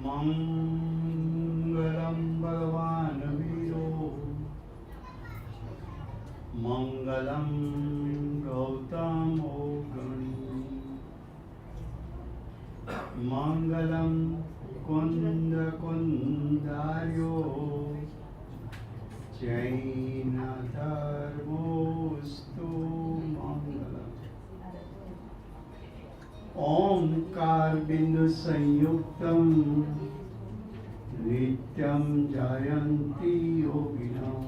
मंगलम भगवान वीरो मंगलम गौतमो गणी मंगलम कुंद कुंदार्यो जैन धर्मोस्तु मंगलम। ओंकार बिंदु संयुक्तम नित्यं जयन्ति योगिनः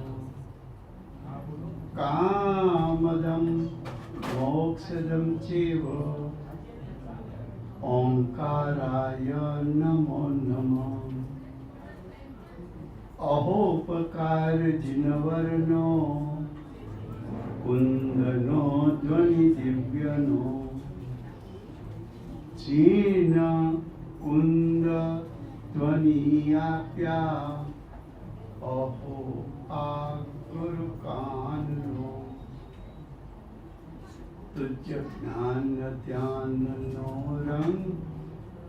कामदं मोक्षदं चैव ओंकाराय नमो नमः। अहोपकार जिनवर्णो कुंदनो ध्वनि दिव्यनो चीन कुंद ध्वनियाप्या अहो आगुरु कानो तुझ ज्ञान ध्यान नो रंग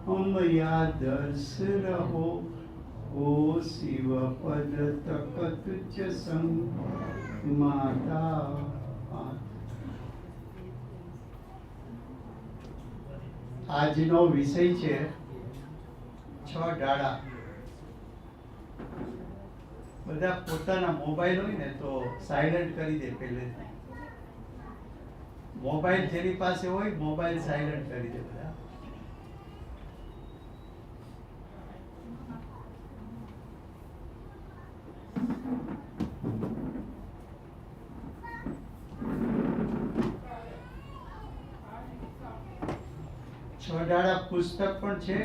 हमया दर्श रहो ओ शिव पद तक तुझ संग माता। આજનો વિષય છે 6 ડાળા। બધા પોતાના મોબાઈલ હોય ને તો સાયલેન્ટ કરી દે પહેલેથી। મોબાઈલ જેની પાસે હોય મોબાઈલ સાયલેન્ટ કરી દે બધા। ડાળા પુસ્તક પણ છે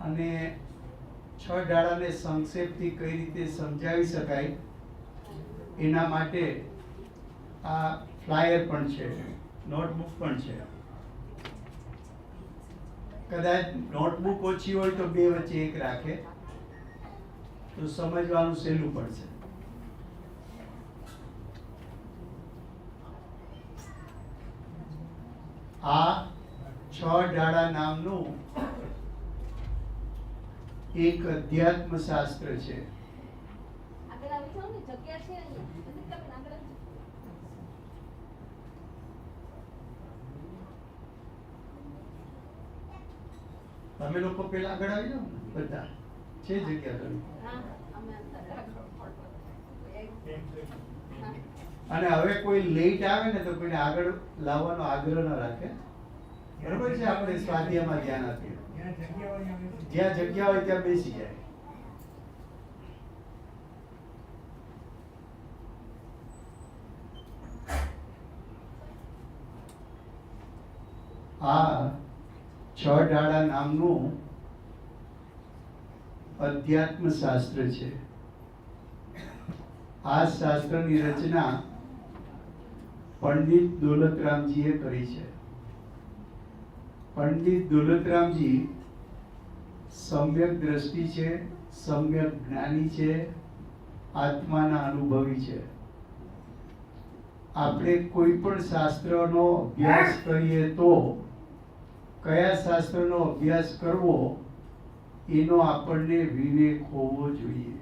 અને 6 ડાળાને સંક્ષેપથી કઈ રીતે સમજાવી શકાય એના માટે આ ફ્લાયર પણ છે, નોટબુક પણ છે। કદાચ નોટબુક ઓછી હોય તો બે વચ્ચે એક રાખે તો સમજવાનું સહેલું પડશે। આ 6 ડાળા નામનું એક અધ્યાત્મ શાસ્ત્ર છે। તમે લોકો પેલા આગળ આવી જાઓ ને, બધા છે જગ્યા ઘણી। અને હવે કોઈ લેટ આવે ને તો કોઈને આગળ લાવવાનો આગ્રહ ન રાખે, બરોબર છે? આપણે સ્વાધ્યાયમાં ધ્યાન આપીએ, જ્યાં જગ્યા હોય ત્યાં બેસી જાય। આ 6 ડાળા નામનું અધ્યાત્મ શાસ્ત્ર છે। આ શાસ્ત્રની રચના પંડિત દોલતરામજીએ કરી છે। पंडित दौलतराम जी सम्यक दृष्टि છે, सम्यक જ્ઞાની છે, આત્માના અનુભવી છે। આપણે કોઈ પણ શાસ્ત્રનો અભ્યાસ કરીએ તો કયા શાસ્ત્રનો અભ્યાસ કરવો એનો આપણને વિવેક હોવો જોઈએ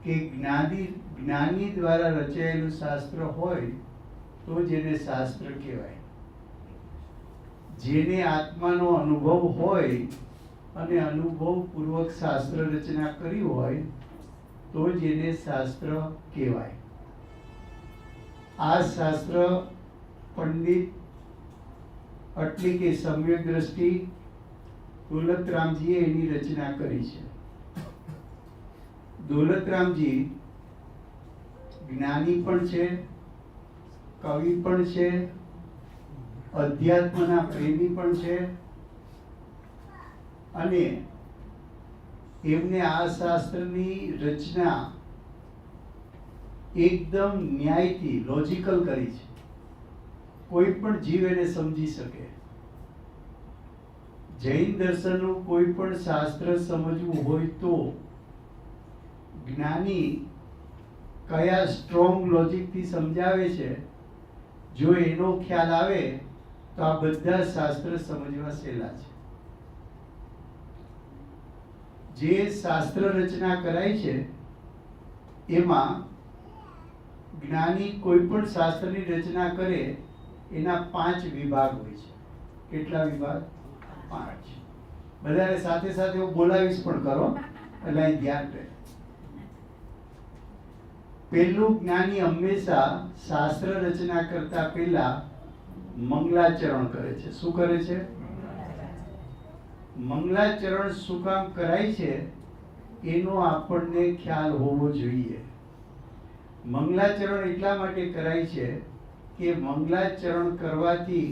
કે જ્ઞાની દ્વારા રચાયેલું શાસ્ત્ર હોય તો જેને શાસ્ત્ર કહેવાય। જેને આત્માનો અનુભવ હોય અને અનુભવપૂર્વક શાસ્ત્ર રચના કરી હોય તો જેને શાસ્ત્ર કહેવાય। આ શાસ્ત્ર પંડિત એટલે કે સમ્યક દ્રષ્ટિ દોલતરામજીએ એની રચના કરી છે। દોલતરામજી જ્ઞાની પણ છે, કવિ પણ છે, અધ્યાત્મના પ્રેમી પણ છે અને એમને આ શાસ્ત્રની રચના એકદમ ન્યાયથી લોજિકલ કરી છે। કોઈ પણ જીવ એને સમજી શકે। જૈન દર્શનનું કોઈ પણ શાસ્ત્ર સમજવું હોય તો જ્ઞાની કયા સ્ટ્રોંગ લોજિકથી સમજાવે છે જો એનો ખ્યાલ આવે તો આ બધા શાસ્ત્ર સમજવા સહેલા છે। જે શાસ્ત્ર રચના કરાય છે એમાં જ્ઞાની કોઈ પણ શાસ્ત્રની રચના કરે એના 5 વિભાગ હોય છે. કેટલા વિભાગ? 5. બધાને સાથે સાથે હું બોલાવીશ પણ કરો એટલે અહીં ધ્યાન રહે. પહેલું, જ્ઞાની હંમેશા શાસ્ત્ર રચના કરતા પહેલા મંગલાચરણ કરે છે. શું કરે છે? મંગલાચરણ શું કામ કરાય છે એનો આપણને ખ્યાલ હોવો જોઈએ. મંગલાચરણ એટલા માટે કરાય છે કે મંગલાચરણ કરવાથી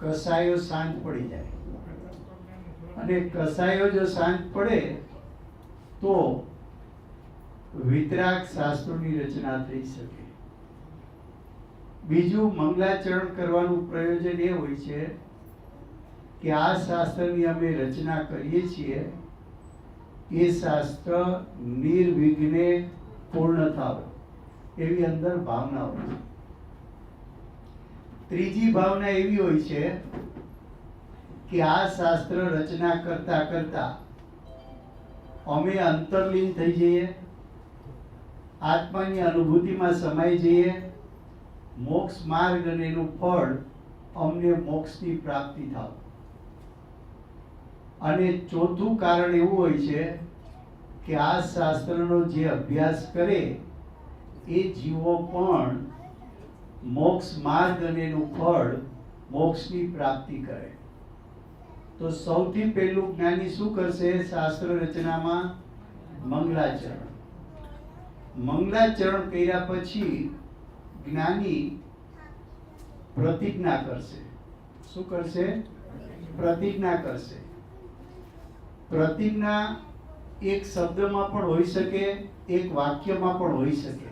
કસાયો શાંત પડી જાય, અને કસાયો જો શાંત પડે તો વિતરાગ શાસ્ત્રોની રચના થઈ શકે. બીજું, મંગલાચરણ કરવાનું પ્રયોજન એ હોય છે કે આ શાસ્ત્રની અમે રચના કરીએ છીએ એ શાસ્ત્ર નિર્વિઘ્ને પૂર્ણ થાવ એવી અંદર ભાવના હોય છે. ત્રીજી ભાવના એવી હોય છે કે આ શાસ્ત્ર રચના કરતા કરતા અમે અંતર્લીન થઈ જઈએ, આત્માની અનુભૂતિમાં સમાઈ જઈએ, મોક્ષ માર્ગ અને એનું ફળ અમને મોક્ષની પ્રાપ્તિ થાય. અને ચોથું કારણ એવું હોય છે કે આ શાસ્ત્રનો જે અભ્યાસ કરે એ જીવો પણ મોક્ષ માર્ગ અને એનું ફળ મોક્ષની પ્રાપ્તિ કરે. તો સૌથી પહેલું જ્ઞાની શું કરશે શાસ્ત્ર રચનામાં? મંગલાચરણ. મંગલાચરણ કર્યા પછી જ્ઞાની પ્રતિજ્ઞા કરશે. શું કરશે? પ્રતિજ્ઞા કરશે. પ્રતિજ્ઞા એક શબ્દમાં પણ હોઈ શકે, એક વાક્યમાં પણ હોઈ શકે.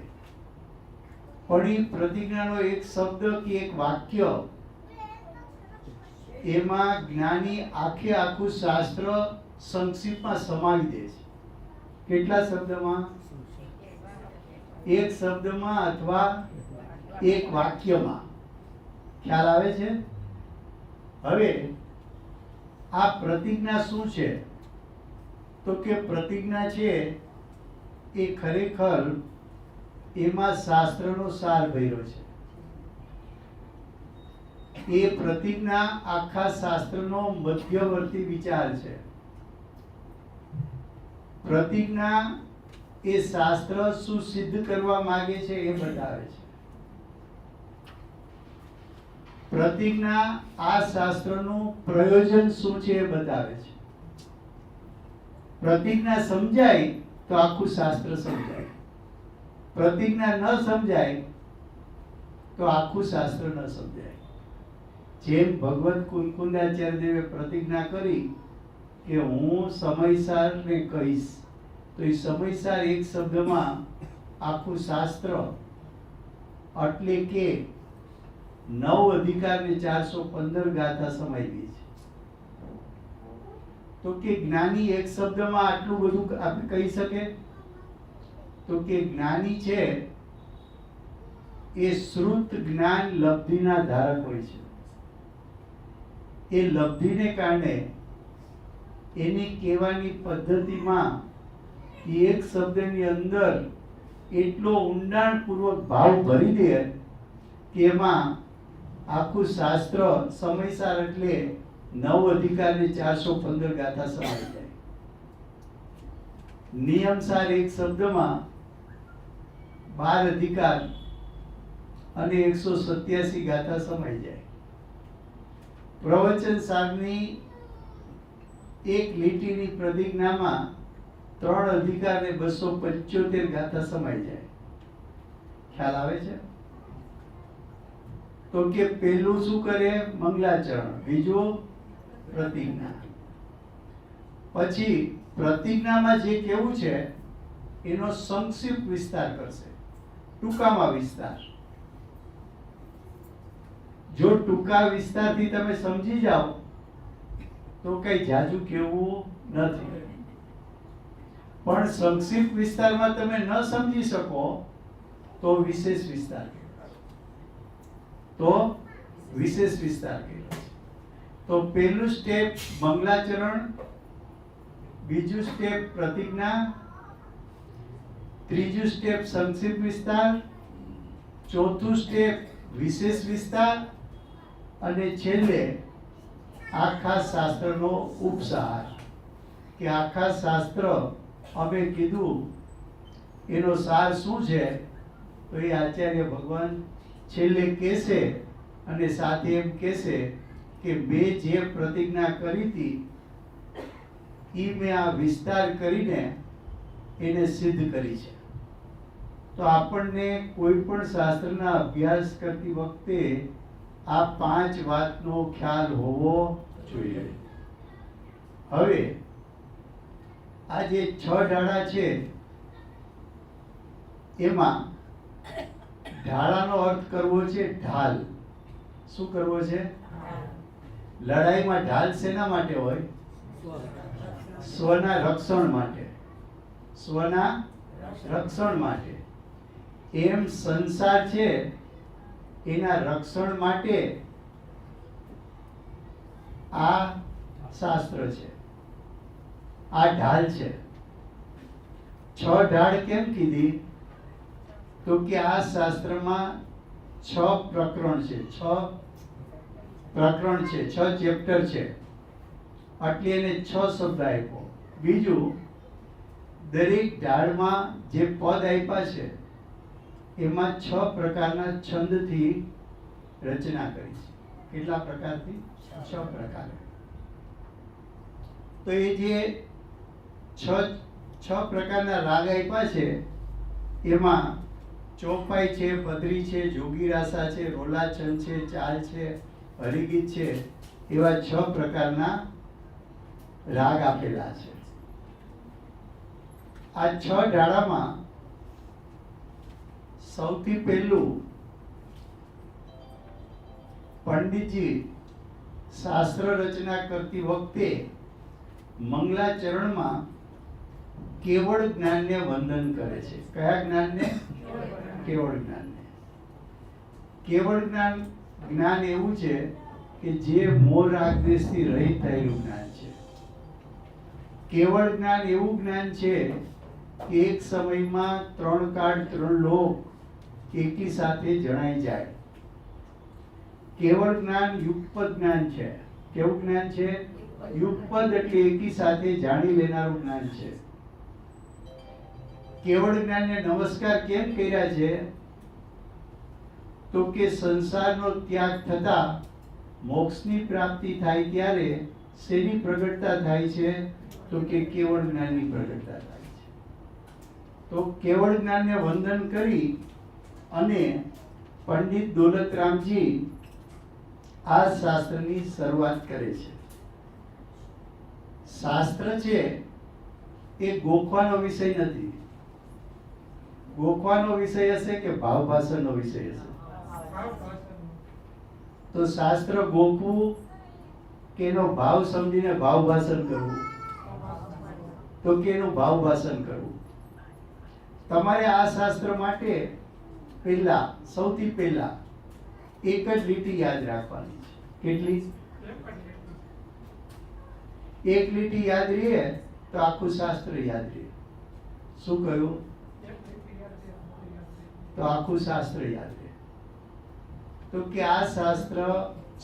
પણ એ પ્રતિજ્ઞાનો એક શબ્દ કે એક વાક્ય એમાં જ્ઞાની આખે આખું શાસ્ત્ર સંક્ષિપ્તમાં સમાવી દે છે. કેટલા શબ્દમાં? એક શબ્દમાં અથવા એક વાક્યમાં. ખ્યાલ આવે છે? હવે આ પ્રતિજ્ઞા શું છે? તો કે પ્રતિજ્ઞા છે એ ખરેખર એમાં શાસ્ત્રનો સાર ભર્યો છે. એ પ્રતિજ્ઞા આખા શાસ્ત્રનો મધ્યવર્તી વિચાર છે. પ્રતિજ્ઞા એ શાસ્ત્ર શું સિદ્ધ કરવા માંગે છે એ બતાવે છે. પ્રતિજ્ઞા આ શાસ્ત્રનું પ્રયોજન શું છે એ બતાવે છે. પ્રતિજ્ઞા સમજાય તો આખું શાસ્ત્ર સમજાય. પ્રતિજ્ઞા ન સમજાય તો આખું શાસ્ત્ર ન સમજાય. જેમ ભગવત કુંકુંદાચાર્ય દેવે પ્રતિજ્ઞા કરી કે હું સમયસાર ને કહીશ, તો એ સમયસાર એક શબ્દમાં આખું શાસ્ત્ર એટલે કે 9 અધિકાર ને 415 ગાથા સમાઈ ગઈ છે. તો કે જ્ઞાની એક શબ્દમાં આટલું બધું આપણે કહી શકે? તો કે જ્ઞાની છે એ શ્રુત જ્ઞાન લબ્ધિના ધારક હોય છે. એ લબ્ધિને કારણે એની કહેવાની પદ્ધતિમાં એક શબ્દની અંદર એટલો ઊંડાણપૂર્વક ભાવ ભરી દે કે એમાં આખું શાસ્ત્ર સમયસાર એટલે 9 અધિકાર ને 415 ગાથા સમાઈ જાય. નિયમસાર એક શબ્દમાં 12 અધિકાર અને 187 ગાથા સમાઈ જાય. પ્રવચન સારની એક લીટીની પ્રતિજ્ઞામાં 3 અધિકાર ને 275 ગાથા સમાઈ જાય. ખ્યાલ આવે છે? તો કે પહેલું શું કરે? મંગલાચરણ. બીજું પ્રતિજ્ઞા. પછી પ્રતિજ્ઞામાં જે કેવું છે એનો સંક્ષિપ્ત વિસ્તાર કરશે, ટૂંકામાં વિસ્તાર. જો ટૂંકા વિસ્તારથી તમે સમજી જાઓ તો કઈ જાજુ કેવું નથી. પણ સંક્ષિપ્ત વિસ્તારમાં તમે ન સમજી શકો તો વિશેષ વિસ્તાર કહેવાય. તો વિશેષ વિસ્તાર કહેવાય. તો પહેલું સ્ટેપ મંગલાચરણ, બીજું સ્ટેપ પ્રતિજ્ઞા, ત્રીજું સ્ટેપ સંક્ષિપ્ત વિસ્તાર, ચોથું સ્ટેપ વિશેષ વિસ્તાર અને છેલ્લે આખા શાસ્ત્રનો ઉપસાર કે આખા શાસ્ત્ર અમે કીધું એનો સાર શું છે. તો એ આચાર્ય ભગવાન છેલ્લે કહેશે અને સાથે એમ કહેશે કે મેં જે પ્રતિજ્ઞા કરી હતી એ મેં આ વિસ્તાર કરીને એને સિદ્ધ કરી છે. તો આપણને કોઈ પણ શાસ્ત્રના અભ્યાસ કરતી વખતે આ 5 વાતનો ખ્યાલ હોવો જોઈએ. હવે આ જે 6 ઢાળા છે એમાં ઢાળાનો અર્થ કરવો છે ઢાલ. શું કરવો છે? લડાઈમાં ઢાલ શેના માટે હોય? સ્વના રક્ષણ માટે. સ્વના રક્ષણ માટે. એમ સંસાર છે એના રક્ષણ માટે આ શાસ્ત્ર છે, આ ઢાલ છે. 6 ઢાળ કેમ કીધી? તો કે આ શાસ્ત્રમાં 6 પ્રકરણ છે, 6 પ્રકરણ છે, 6 ચેપ્ટર છે, એટલે એને 6 શબ્દ આપ્યો. બીજું, દરેક ઢાળમાં જે પદ આપ્યા છે એમાં 6 પ્રકારના છંદથી રચના કરી છે. કેટલા પ્રકારથી? 6 પ્રકાર. તો એ જે 6 પ્રકારના રાગ આપ્યા છે એમાં ચોપાઈ છે, બદ્રી છે, જોગીરાસા છે, રોલાછંદ છે, ચાલ છે, હરિગીત છે, એવા 6 પ્રકારના રાગ આપેલા છે. આ 6 ઢાળામાં સૌથી પહેલું પંડિતજી શાસ્ત્ર રચના કરતી વખતે મંગલાચરણમાં કેવળ જ્ઞાનને વંદન કરે છે. કયા જ્ઞાનને? કેવળ જ્ઞાનને. કેવળ જ્ઞાન એવું છે કે જે મોહ રાગ દ્વેષથી રહિત થયેલું જ્ઞાન છે. કેવળ જ્ઞાન એવું જ્ઞાન છે કે એક સમયમાં 3 કાળ 3 લોક એકી સાથે જણાઈ જાય. કેવળ જ્ઞાન યુગપદ જ્ઞાન છે. કેવું જ્ઞાન છે? યુગપદ એટલે એકી સાથે જાણી લેનારું જ્ઞાન છે. કેવળ જ્ઞાનને નમસ્કાર કેમ કર્યા છે? તો કે સંસારનો ત્યાગ થતા મોક્ષની પ્રાપ્તિ થાય ત્યારે શેની પ્રગટતા થાય છે? તો કે કેવળ જ્ઞાનની પ્રગટતા થાય છે. તો કેવળ જ્ઞાનને વંદન કરી અને પંડિત દોલતરામજી આ શાસ્ત્રની શરૂઆત કરે છે. શાસ્ત્ર છે એ ગોખવાનો વિષય નથી. ગોખવાનો વિષય હશે કે ભાવભાષણનો વિષય હશે? તો શાસ્ત્ર ગોખવું કે એનો ભાવ સમજીને ભાવભાષણ કરવું? તો કે એનું ભાવભાષણ કરવું. તમારે આ શાસ્ત્ર માટે સૌથી પહેલા એક જ લીટી યાદ રાખવાની છે. કેટલી? એક લીટી યાદ રહે તો આખું શાસ્ત્ર યાદ રહે. શું કહ્યું? તો આખું શાસ્ત્ર યાદ રહે. તો કે આ શાસ્ત્ર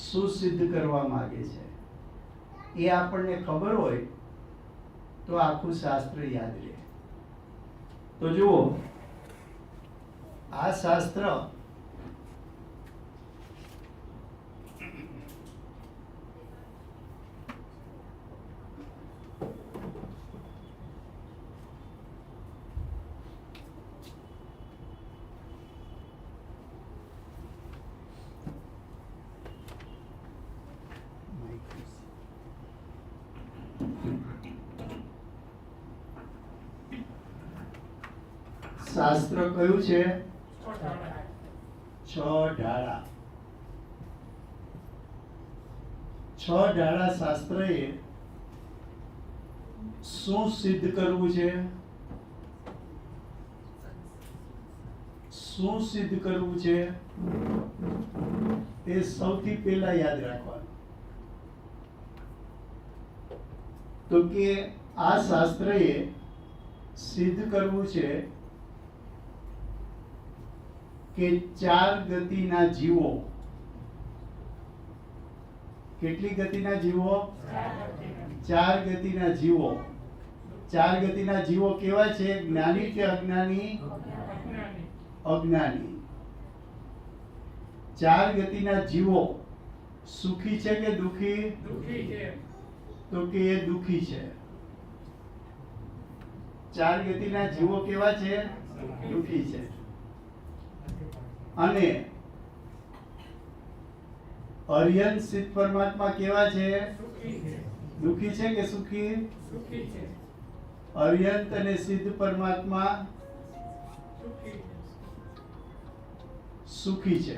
શું સિદ્ધ કરવા માંગે છે એ આપણને ખબર હોય તો આખું શાસ્ત્ર યાદ રહે. તો જુઓ, આ શાસ્ત્ર શાસ્ત્ર કયું છે? 6 ઢાળા. 6 ઢાળા શાસ્ત્રએ શું સિદ્ધ કરવું છે? શું સિદ્ધ કરવું છે તે સૌથી પહેલા યાદ રાખવાનું. તો કે આ શાસ્ત્રએ સિદ્ધ કરવું છે કે 4 ગતિના જીવો, કેટલી ગતિના જીવો? 4 ગતિના જીવો. 4 ગતિના જીવો કેવા છે? જ્ઞાની કે અજ્ઞાની? અજ્ઞાની. 4 ગતિના જીવો સુખી છે કે દુખી? દુખી છે. તો કે એ દુખી છે. 4 ગતિના જીવો કેવા છે? દુખી છે. અને અરિયન સિદ્ધ પરમાત્મા કેવા છે? દુખી છે કે સુખી? સુખી છે. અરિયંત અને સિદ્ધ પરમાત્મા સુખી છે.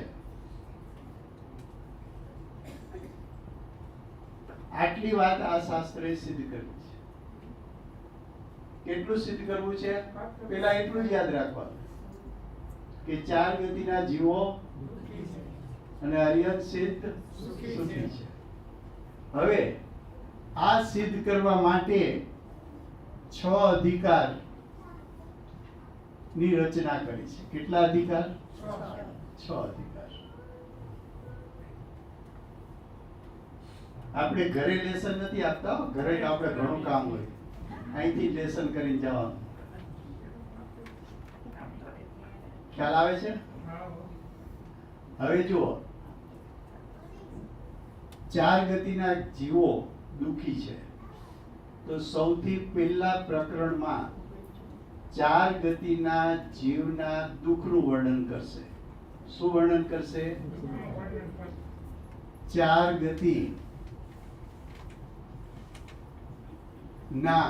આટલી વાત આ શાસ્ત્રે સિદ્ધ કરવી છે. કેટલું સિદ્ધ કરવું છે? પેલા એટલું જ યાદ રાખવાનું કે 4 ગતિના જીવો અને અરિયંત સિદ્ધ સુખી છે. હવે આ સિદ્ધ કરવા માટે 6 અધિકાર ની રચના કરી છે. કેટલા અધિકાર? 6 અધિકાર. આપણે ઘરે લેસન નથી આપતા, ઘરે આપણે ઘણું કામ હોય, અહીંથી લેસન કરીને જવાનું. ખ્યાલ આવે છે? હવે જુઓ, 4 ગતિના જીવો દુખી છે, તો સૌથી પહેલા પ્રકરણમાં 4 ગતિના જીવના દુઃખનું વર્ણન કરશે. શું વર્ણન કરશે? 4 ગતિ ના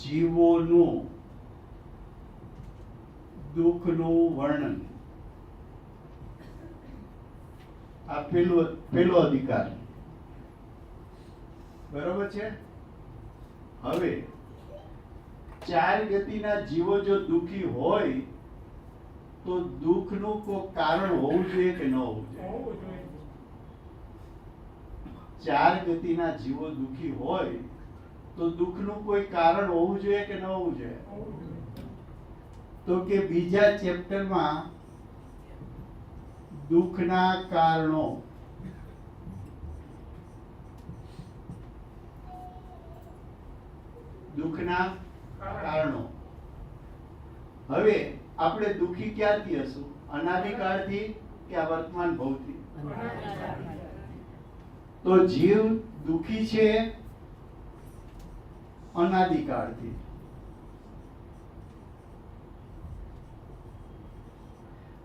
જીવોનું દુઃખનું વર્ણન. આ પેલો અધિકાર. બરોબર છે? હવે 4 ગતિના જીવો જો દુઃખી હોય તો દુઃખનું કોઈ કારણ હોવું જોઈએ કે ન હોવું જોઈએ? 4 ગતિના જીવો દુઃખી હોય તો દુઃખનું કોઈ કારણ હોવું જોઈએ કે ન હોવું જોઈએ? તો કે બીજા ચેપ્ટરમાં દુઃખના કારણો, દુઃખના કારણો. હવે આપણે દુઃખી ક્યારથી હશું? અનાદિકાળથી કે આ વર્તમાન ભવથી? તો જીવ દુઃખી છે અનાદિકાળથી.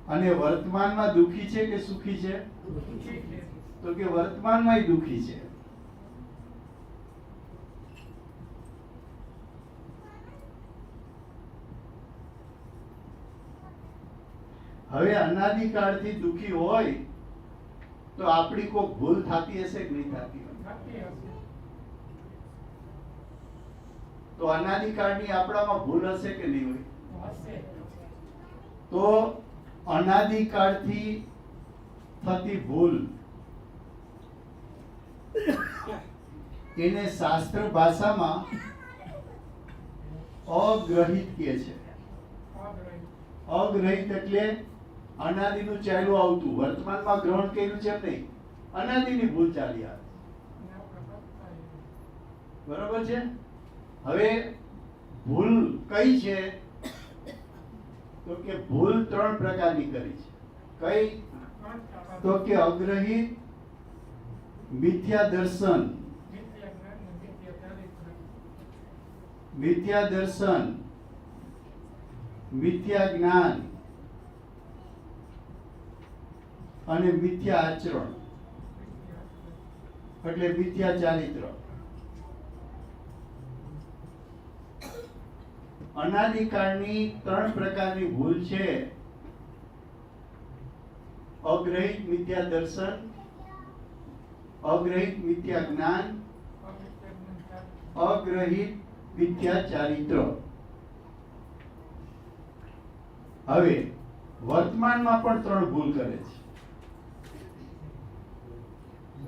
અને વર્તમાનમાં દુઃખી છે કે સુખી છે? તો કે વર્તમાનમાં દુઃખી છે. હવે અનાદિકાળથી દુઃખી હોય તો આપણી કોઈ ભૂલ થતી હશે કે નહીં થતી? તો અનાદિકાળની આપણામાં ભૂલ હશે કે નહીં હોય? તો અનાદિકાળથી થતી ભૂલ એને શાસ્ત્ર ભાષામાં અગ્રહિત કહે છે. અગ્રહિત એટલે અનાદિનું ચાલ્યું આવતું, વર્તમાનમાં ગ્રહણ કર્યું છે એમ નહીં, અનાદિની ભૂલ ચાલી આવે. બરોબર છે? હવે ભૂલ કઈ છે? તો કે ભૂલ 3 પ્રકારની કરી છે. કઈ? તો કે અગ્રહિત, મિથ્યા દર્શન, મિથ્યા દર્શન, મિથ્યા જ્ઞાન અને મિથ્યા આચરણ એટલે મિથ્યા ચારિત્ર. અનાદિકાળની 3 પ્રકારની ભૂલ છે. અગ્રહિત મિથ્યા દર્શન, અગ્રહિત મિથ્યા જ્ઞાન, અગ્રહિત મિથ્યા ચારિત્ર. હવે વર્તમાનમાં પણ 3 ભૂલ કરે છે.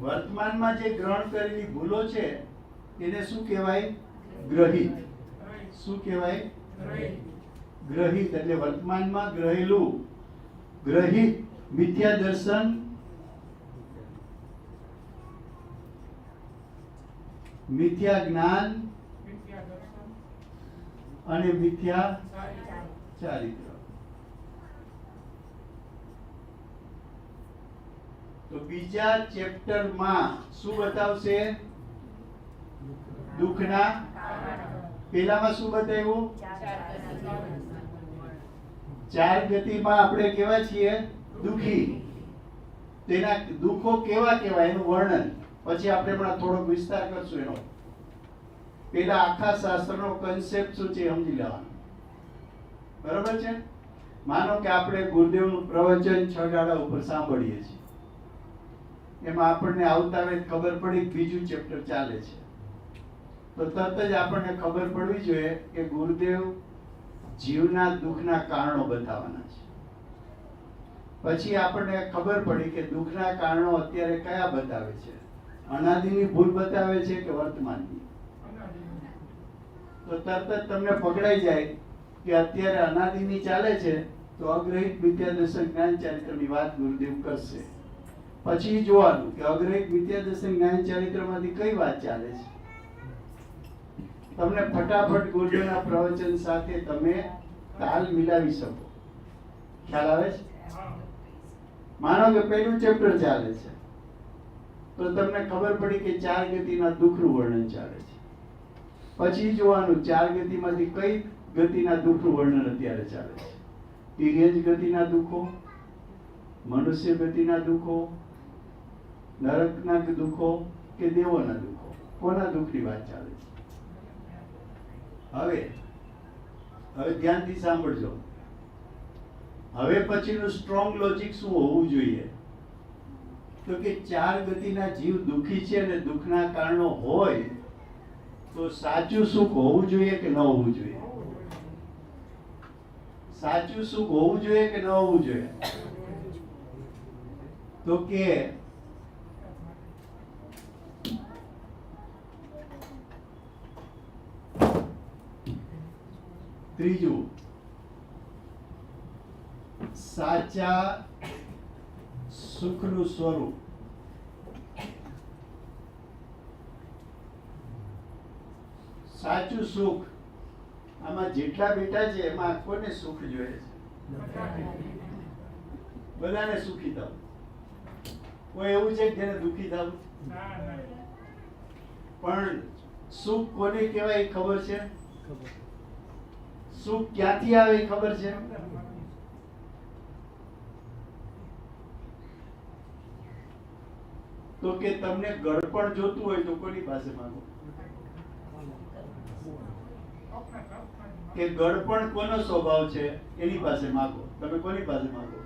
વર્તમાનમાં જે ગ્રહણ કરેલી ભૂલો છે એને શું કહેવાય? ગ્રહિત. શું કહેવાય? ગ્રહિત એટલે વર્તમાનમાં ગ્રહેલું. ગ્રહિત મિથ્યા દર્શન, મિથ્યા જ્ઞાન અને મિથ્યા ચારિત્ર. તો બીજા ચેપ્ટરમાં શું બતાવશે? દુઃખના. પેલામાં શું બતાવ્યું? ચાર ગતિમાં આપણે કેવા છીએ? દુઃખી. તેના દુઃખો કેવા કેવાય એનું વર્ણન પછી આપણે હમણાં થોડોક વિસ્તાર કરશું એનો. પેલા આખા શાસ્ત્રનો કન્સેપ્ટ શું છે સમજી લેવાનો. બરોબર છે? માનો કે આપણે ગુરુદેવનું પ્રવચન 6 દાડા ઉપર સાંભળીએ છીએ, એમાં આપણને આવતા વેત ખબર પડી બીજું ચેપ્ટર ચાલે છે, તો તરત જ આપણને ખબર પડવી જોઈએ કે ગુરુદેવ જીવના દુઃખના કારણો બતાવવાના છે. પછી આપણને ખબર પડી કે દુઃખના કારણો અત્યારે કયા બતાવે છે? અનાદિની ભૂલ બતાવે છે કે વર્તમાનની? તો તરત જ તમને પકડાઈ જાય કે અત્યારે અનાદિની ચાલે છે, તો અગ્રહિત મિથ્યા દર્શન જ્ઞાન ચારિત્રની વાત ગુરુદેવ કરશે. પછી જોવાનું કે અગ્રહિત મિથ્યા દર્શન જ્ઞાન ચારિત્રમાંથી કઈ વાત ચાલે છે. તમને ફટાફટ ગુરુદેવના પ્રવચન સાથે તમે તાલ મિલાવી શકો. ખ્યાલ આવે છે? માનો કે પહેલું ચેપ્ટર ચાલે છે, તો તમને ખબર પડી કે 4 ગતિના દુઃખનું વર્ણન ચાલે છે. પછી જોવાનું 4 ગતિમાંથી કઈ ગતિના દુઃખનું વર્ણન અત્યારે ચાલે છે. તિર્યજ ગતિના દુઃખો, મનુષ્ય ગતિના દુઃખો, નરકના દુઃખો કે દેવોના દુઃખો? કોના દુઃખની વાત ચાલે છે? હવે ધ્યાનથી સાંભળજો. હવે પછીનું સ્ટ્રોંગ લોજિક શું હોવું જોઈએ? તો કે 4 ગતિના જીવ દુઃખી છે અને દુઃખના કારણો હોય તો સાચું સુખ હોવું જોઈએ કે ન હોવું જોઈએ? સાચું સુખ હોવું જોઈએ કે ન હોવું જોઈએ? તો કે ત્રીજું, સાચા સુખનું સ્વરૂપ. સાચું સુખ આમાં જેટલા બેટા છે એમાં કોને સુખ જોઈએ છે? બધાને સુખી થવું. કોઈ એવું છે જેને દુઃખી થવું? પણ સુખ કોને કહેવાય એ ખબર છે? સુખ ક્યાંથી આવે એ ખબર છે? તો કે તમને ગળપણ જોતું હોય તો કોની પાસે માંગો? કે ગળપણ કોનો સ્વભાવ છે એની પાસે માંગો. તમે કોની પાસે માંગો?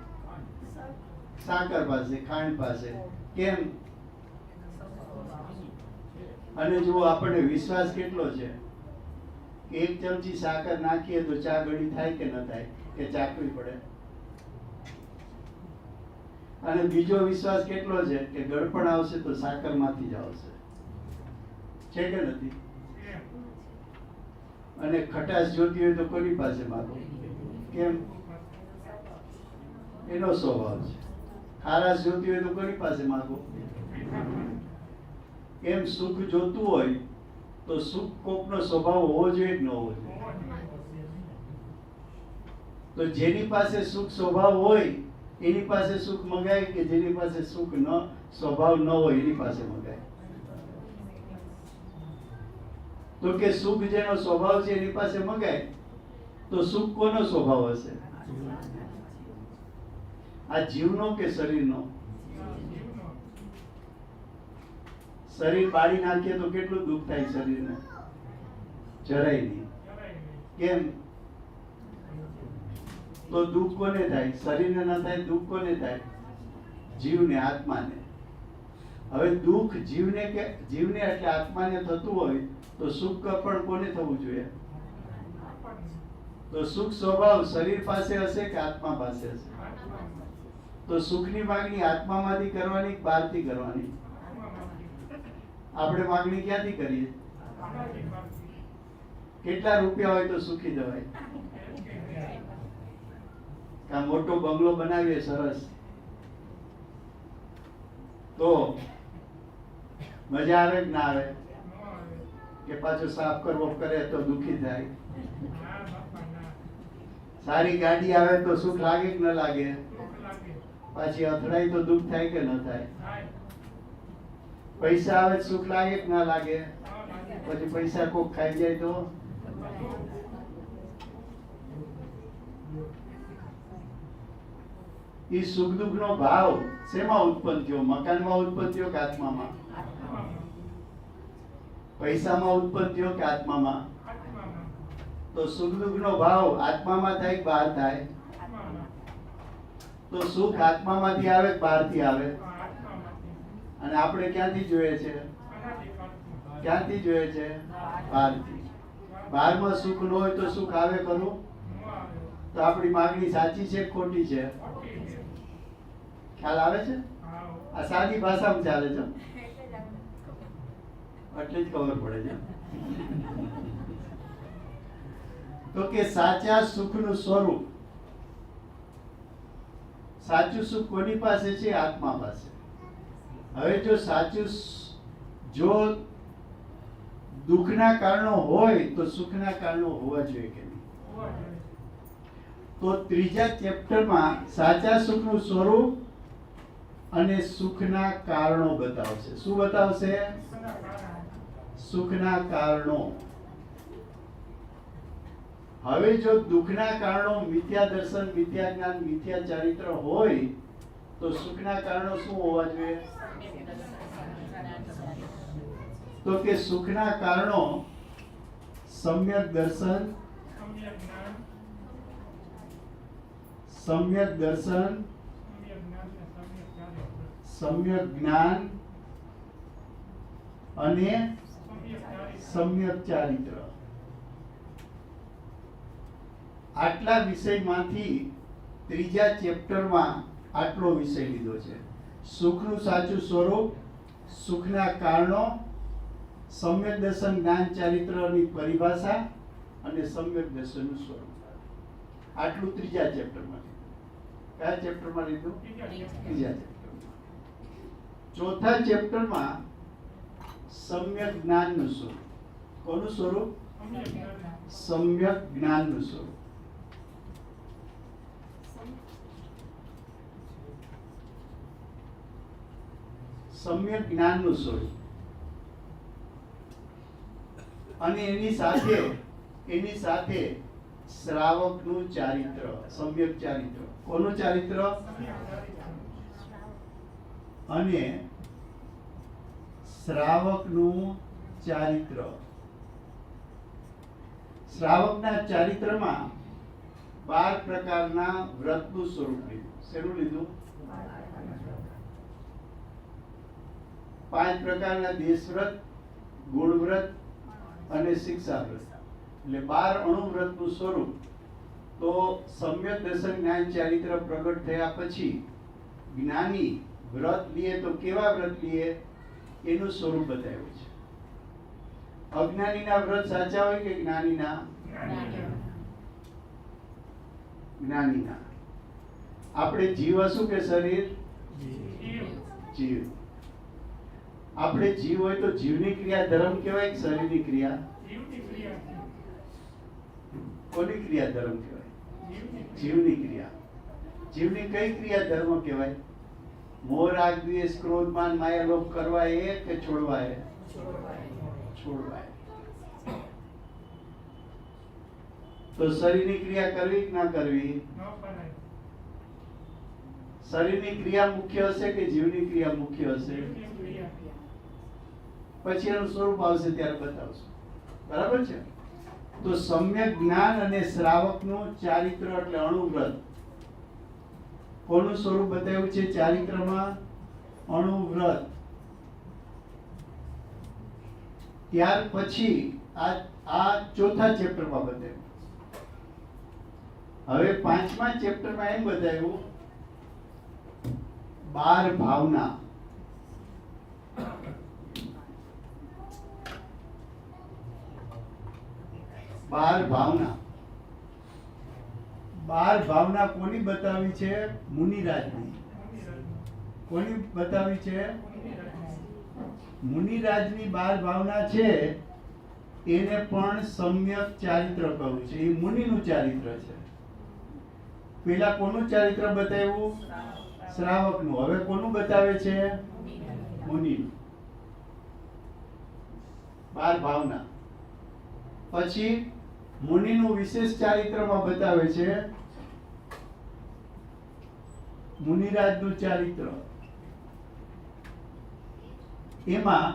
સાકર પાસે, ખાંડ પાસે. કેમ? અને જો આપણને વિશ્વાસ કેટલો છે કે 1 ચમચી સાકર નાખીએ તો ચા ગળી થાય કે ન થાય, કે ચાખવી પડે? અને બીજો વિશ્વાસ કેટલો છે કે ગળપણ આવશે તો સાકરમાંથી જ આવશે, છે કે નથી? અને ખટાશ જોતી હોય તો કોની પાસે માંગો? કેમ? એનો સ્વભાવ છે. ખારાશ જોતી હોય તો કોની પાસે માંગો? એમ સુખ જોતું હોય તો સુખ કોકનો સ્વભાવ હોવો જોઈએ કે ન હોવો જોઈએ? તો જેની પાસે સુખ સ્વભાવ હોય એની પાસે સુખ મંગાય કે જેની પાસે સુખ ન સ્વભાવ ન હોય એની પાસે મંગાય? તો કે સુખ જેનો સ્વભાવ છે એની પાસે મંગાય તો સુખ કોનો સ્વભાવ હશે? આ જીવનો કે શરીરનો? શરીર બાળી નાખીએ તો કેટલું દુઃખ થાય શરીરને? જરાય નહીં. કેમ? તો દુઃખ કોને થાય? શરીરને ન થાય, દુઃખ કોને થાય? જીવને, આત્માને. હવે દુઃખ જીવને એટલે આત્માને થતું હોય તો સુખ પણ કોને થવું જોઈએ? તો સુખ સ્વભાવ શરીર પાસે હશે કે આત્મા પાસે હશે? તો સુખની માંગણી આત્મામાંથી કરવાની કે બહારથી કરવાની? આપણે માંગણી ક્યાંથી કરીએ? કેટલા રૂપિયા હોય તો સુખી જવાય? કા મોટો બંગલો બનાવીએ સરસ તો મજા આવે કે ના આવે? કે પાછો સાફ કરવો કરે તો દુખી થાય? સારી ગાડી આવે તો સુખ લાગે કે ન લાગે? પાછી અથડાય તો દુઃખ થાય કે ન થાય? પૈસા આવે તો સુખ લાગે કે ના લાગે? પછી પૈસા કોક ખાઈ જાય તો? એ સુખ દુઃખ નો ભાવ શેમાં ઉત્પન્ન થયો? મકાનમાં ઉત્પન્ન થયો કે આત્મામાં? પૈસામાં ઉત્પન્ન થયો કે આત્મામાં? તો સુખ દુઃખ નો ભાવ આત્મામાં થાય કે બહાર થાય? તો સુખ આત્મામાંથી આવે કે બહારથી આવે? અને આપણે ક્યાંથી જોઈએ છે? ક્યાંથી જોઈએ છે? બહારથી. બહારમાં સુખ ન હોય તો સુખ આવે ખરું? તો આપણી માંગણી સાચી છે કે ખોટી છે? ખ્યાલ આવે છે? આ સાદી ભાષામાં ચાલે છે એટલે જ ખબર પડે છે. તો કે સાચા સુખનું સ્વરૂપ, સાચું સુખ કોની પાસે છે? આત્મા પાસે. હવે જો સાચું જો દુઃખના કારણો હોય તો સુખના કારણો હોવા જોઈએ કે નહીં? તો ત્રીજા ચેપ્ટરમાં સાચા સુખનું સ્વરૂપ અને સુખના કારણો બતાવશે. શું બતાવશે? સુખના કારણો. હવે જો દુઃખના કારણો મિથ્યા દર્શન, મિથ્યા જ્ઞાન, મિથ્યા ચારિત્ર હોય તો સુખના કારણો શું હોવા જોઈએ? તો કે સુખના કારણો સમ્યક દર્શન, સમ્યક દર્શન, સમ્યક જ્ઞાન અને સમ્યક ચારિત્ર. આટલા વિષયમાંથી ત્રીજા ચેપ્ટરમાં આટલો વિષય લીધો છે. સુખનું સાચું સ્વરૂપ, સુખના કારણો, સમ્યક દર્શન, જ્ઞાન, ચારિત્રની પરિભાષા અને સમ્યક દર્શનનું સ્વરૂપ. આટલું ત્રીજા ચેપ્ટરમાં લીધું. કયા ચેપ્ટરમાં લીધું? ત્રીજા ચેપ્ટરમાં. ચોથા ચેપ્ટરમાં સમ્યક જ્ઞાનનું સ્વરૂપ. કોનું સ્વરૂપ? સમ્યક જ્ઞાનનું સ્વરૂપ. સમ્યક જ્ઞાનનું સ્વરૂપ અને એની સાથે શ્રાવકનું ચારિત્ર, સમ્યક ચારિત્ર. કોનું ચારિત્ર? અને શ્રાવકનું ચારિત્ર. શ્રાવકના ચારિત્રમાં 12 પ્રકારના વ્રતનું સ્વરૂપ લીધું. શેનું લીધું? 5 પ્રકારના દેશવ્રત, ગુણવ્રત અને શિક્ષાવ્રત. એટલે 12 અણુવ્રતનું સ્વરૂપ. તો સમ્યક દર્શન, જ્ઞાન, ચારિત્ર પ્રગટ થયા પછી જ્ઞાની વ્રત લીએ તો કેવા વ્રત લીએ એનું સ્વરૂપ બતાવ્યું છે. અજ્ઞાનીના વ્રત સાચા હોય કે જ્ઞાનીના? જ્ઞાનીના. આપણે જીવ હશું કે શરીર? જીવ. આપણે જીવ હોય તો જીવની ક્રિયા ધર્મ કહેવાય કે શરીરની ક્રિયા? કોની ક્રિયા ધર્મ કહેવાય? જીવની ક્રિયા. જીવની કઈ ક્રિયા ધર્મ કહેવાય? મોહ, રાગ, દ્વેષ, ક્રોધ, માન, માયા, લોભ કરવા એ કે છોડવા એ? છોડવા. તો શરીરની ક્રિયા કરવી કે ના કરવી? શરીરની ક્રિયા મુખ્ય હશે કે જીવની ક્રિયા મુખ્ય હશે? પછી એનું સ્વરૂપ આવશે ત્યારે બતાવશું. બરાબર છે? તો સમ્યક જ્ઞાન અને શ્રાવકનું ચારિત્ર એટલે અણુવ્રત. કોનું સ્વરૂપ બતાવ્યું છે ચારિત્રમાં? અણુવ્રત. ત્યાર પછી આ ચોથા ચેપ્ટરમાં બતાવ્યું. હવે 5મા ચેપ્ટરમાં એમ બતાવ્યું 12 ભાવના. બાર ભાવના. બાર ભાવના કોની બતાવી છે? મુનિરાજની. કોની બતાવી છે? મુનિરાજની બાર ભાવના છે. એને પણ સમ્યક ચારિત્ર કહ્યું છે. એ મુનિનું ચારિત્ર છે. પેલા કોનું ચારિત્ર બતાવ્યું? શ્રાવકનું. હવે કોનું બતાવે છે? મુનિનું. બાર ભાવના. પછી મુનિનું વિશેષ ચારિત્રમાં બતાવે છે મુનિરાજનું ચારિત્ર. એમાં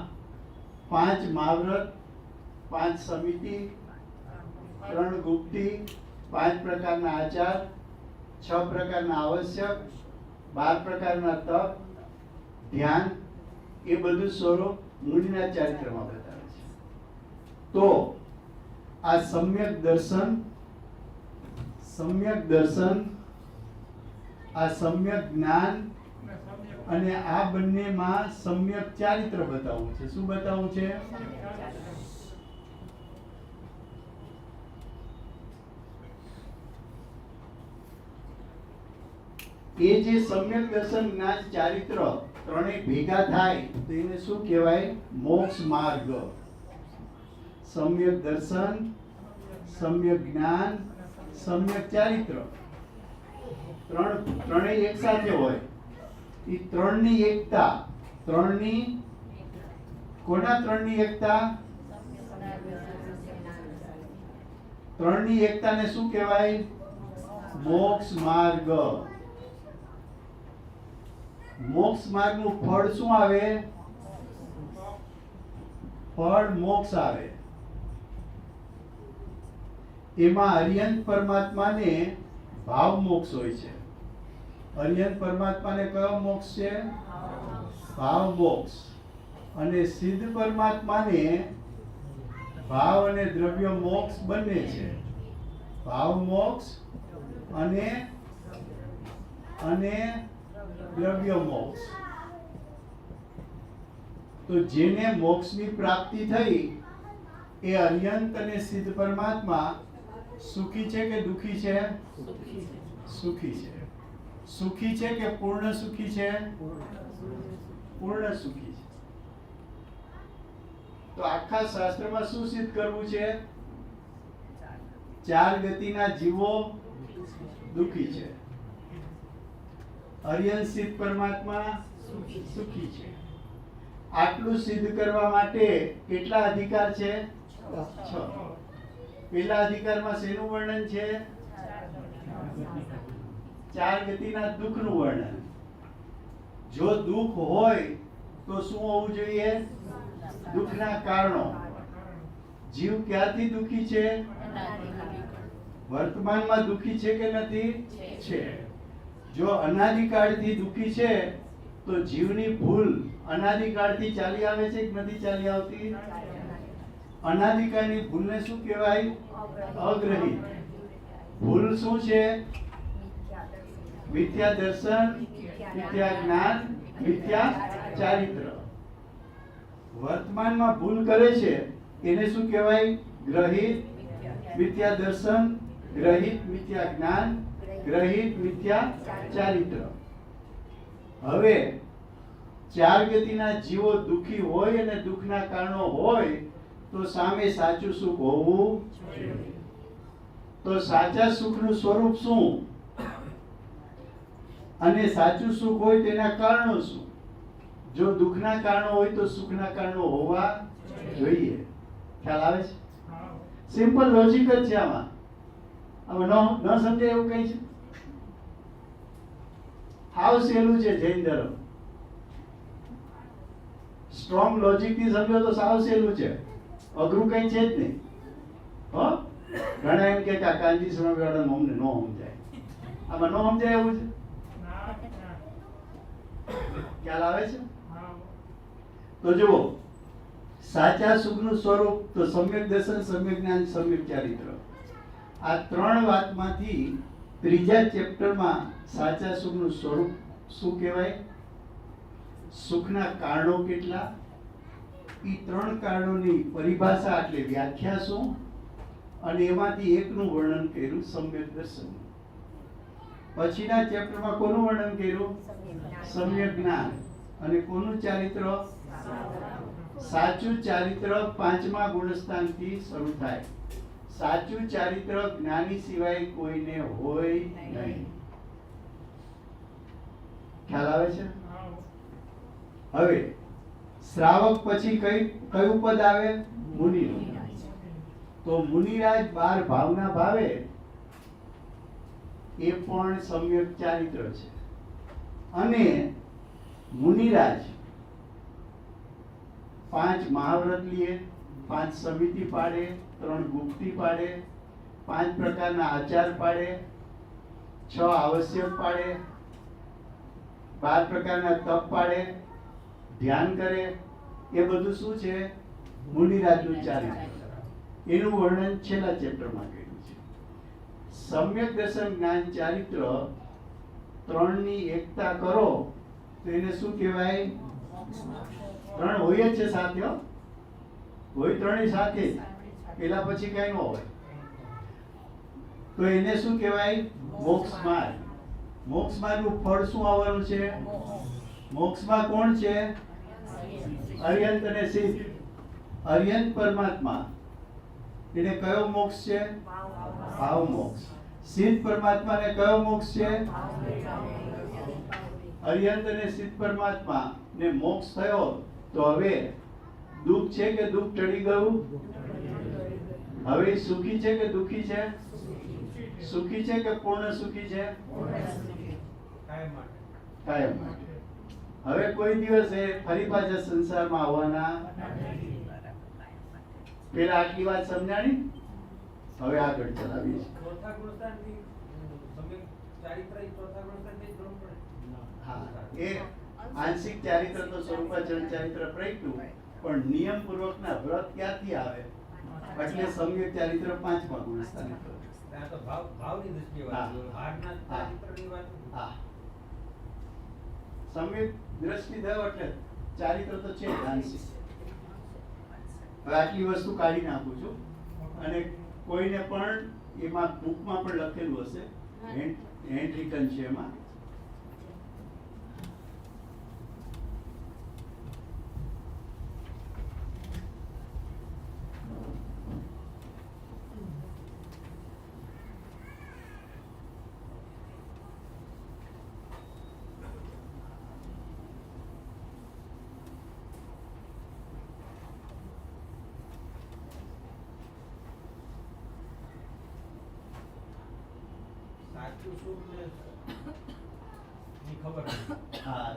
5 મહાવ્રત, 5 સમિતિ, 3 ગુપ્તી, 5 પ્રકારના આચાર, 6 પ્રકારના આવશ્યક, 12 પ્રકારના તપ, ધ્યાન, એ બધું સ્વરૂપ મુનિના ચારિત્રમાં બતાવે છે. તો આ સમ્યક દર્શન, આ સમ્યક જ્ઞાન અને આ બંનેમાં સમ્યક ચારિત્ર બતાવવું છે. શું બતાવવું છે? એ જે સમ્યક દર્શન, જ્ઞાન, ચારિત્ર ત્રણેય ભેગા થાય તો એને શું કહેવાય? મોક્ષ માર્ગ. સમ્યક દર્શન, સમ્યક જ્ઞાન, સમ્યક ચારિત્ર ત્રણેય એક સાથે હોય. એ ત્રણની એકતા, કોના ત્રણની એકતા? ત્રણની એકતાને શું કહેવાય? મોક્ષ માર્ગ. મોક્ષ માર્ગનું ફળ શું આવે? ફળ મોક્ષ આવે. એમાં અરિયંત પરમાત્માને ભાવ મોક્ષ હોય છે. અરિયંત પરમાત્માને કયો મોક્ષ છે? ભાવ મોક્ષ. અને સિદ્ધ પરમાત્માને ભાવ અને દ્રવ્ય મોક્ષ બંને છે. ભાવ મોક્ષ અને દ્રવ્ય મોક્ષ. તો જેને મોક્ષની પ્રાપ્તિ થઈ એ અરિયંત અને સિદ્ધ પરમાત્મા સુખી છે કે દુખી છે? સુખી છે. સુખી છે કે પૂર્ણ સુખી છે? પૂર્ણ સુખી છે. તો આખા શાસ્ત્રમાં શું સિદ્ધ કરવું છે? 4 ગતિના જીવો દુખી છે. અરિયંત સિદ્ધ પરમાત્મા સુખી છે. આટલું સિદ્ધ કરવા માટે કેટલા અધિકાર છે? 6. પહેલા અધિકારમાં શેનું વર્ણન છે? 4 ગતિના દુઃખનું વર્ણન. જો દુઃખ હોય તો શું હોવું જોઈએ? દુઃખના કારણો. જીવ ક્યાંથી દુઃખી છે? વર્તમાનમાં દુઃખી છે કે નથી? છે. જો અનાદિકાળથી દુઃખી છે તો જીવની ભૂલ અનાદિકાળથી ચાલી આવે છે કે નથી ચાલી આવતી? અનાદિકાળની ભૂલને શું કહેવાય? અગ્રહિત. ભૂલ શું છે? મિથ્યા દર્શન, મિથ્યા જ્ઞાન, મિથ્યા ચારિત્ર. વર્તમાનમાં ભૂલ કરે છે એને શું કહેવાય? ગ્રહિત મિથ્યા દર્શન, ગ્રહિત મિથ્યા જ્ઞાન, ગ્રહિત મિથ્યા ચારિત્ર. હવે 4 ગતિના જીવો દુઃખી હોય અને દુઃખના કારણો હોય તો સામે સાચું સુખ હોવું જોઈએ. તો સાચા સુખનું સ્વરૂપ શું અને સાચું સુખ હોય તેના કારણો શું? જો દુઃખના કારણો હોય તો સુખના કારણો હોવા જોઈએ. ખ્યાલ આવે છે? સિમ્પલ લોજિક જ છે આમાં. હવે ન સમજાય એવું કઈ છે? હાવ સહેલું છે જૈન ધર્મ. સ્ટ્રોંગ લોજિક થી સમજો તો સાવ સહેલું છે. અઘરું કઈ છે જ નહીં. હો, ઘણા એમ કે કાંજી સ્વામી વાળા અમને ન સમજાય. આમાં ન સમજાય એવું છે? ખ્યાલ આવે છે? તો જુઓ, સાચા સુખનું સ્વરૂપ તો સમ્યક દર્શન, સમ્યક જ્ઞાન, સમ્યક ચારિત્ર. આ 3 વાતમાંથી ત્રીજા ચેપ્ટરમાં સાચા સુખનું સ્વરૂપ શું કહેવાય? સુખના કારણો કેટલા? એ 3 કારણોની પરિભાષા એટલે વ્યાખ્યા શું અને એમાંથી એકનું વર્ણન કર્યું સમ્યક દર્શન. પછીના ચેપ્ટરમાં કોનું વર્ણન કર્યું? સમ્યક જ્ઞાન. અને કોનું ચારિત્ર? સાચું ચારિત્ર પાંચમા ગુણસ્થાનથી શરૂ થાય. સાચું ચારિત્ર જ્ઞાની સિવાય કોઈને હોય નહીં. ખ્યાલ આવે છે? હવે શ્રાવક પછી કયું પદ આવે? મુનિનું. તો મુનિરાજ 12 ભાવના ભાવે એ પણ સમ્યક ચારિત્ર છે. અને મુનિરાજ 5 મહાવ્રત લે, 5 સમિતિ પાડે, 3 ગુપ્તી પાડે, 5 પ્રકારના આચાર પાડે, 6 આવશ્યક પાડે, 12 પ્રકારના તપ પાડે, ધ્યાન કરે. એ બધું શું છે? મુનિરાજનું ચારિત્ર. એનું વર્ણન છેલ્લા ચેપ્ટરમાં કર્યું છે. સમ્યક દર્શન જ્ઞાન ચારિત્ર 3 ની એકતા કરો તો એને શું કહેવાય? 3 હોય જ છે સાથે, હોય 3 સાથે જ, પેલા પછી કઈ ન હોય. તો એને શું કહેવાય? મોક્ષ માર્ગ. મોક્ષ માર્ગનું ફળ શું આવવાનું છે? મોક્ષમાં કોણ છે? અર્યંત અને સિદ્ધ. અર્યંત પરમાત્મા, એને કયો મોક્ષ છે? ભાવ મોક્ષ. સિદ્ધ પરમાત્માને કયો મોક્ષ છે? અર્યંત અને સિદ્ધ પરમાત્મા ને મોક્ષ થયો તો હવે દુઃખ છે કે દુઃખ ટળી ગયું? હવે સુખી છે કે દુઃખી છે? સુખી છે કે પૂર્ણ સુખી છે? કાયમ માટે. હવે કોઈ દિવસે ફરી પાછા સંસારમાં આવવાના. પેલા આટલી વાત સમજાણી, હવે આગળ ચલાવીએ. હા, એ આંશિક ચારિત્ર તો સ્વરૂપાચરણ ચારિત્ર પ્રગટ્યું, પણ નિયમ પૂર્વકના વ્રત ક્યાંથી આવે? એટલે સમ્યક ચારિત્ર 5મા ગુણસ્થાને. સમ્યક દ્રષ્ટિ થયો એટલે ચારિત્ર તો છે આંશિક. હવે આટલી વસ્તુ કાઢી નાખું છું, અને કોઈને પણ એમાં બુકમાં પણ લખેલું હશે, હેન્ડ રિટન છે એમાં.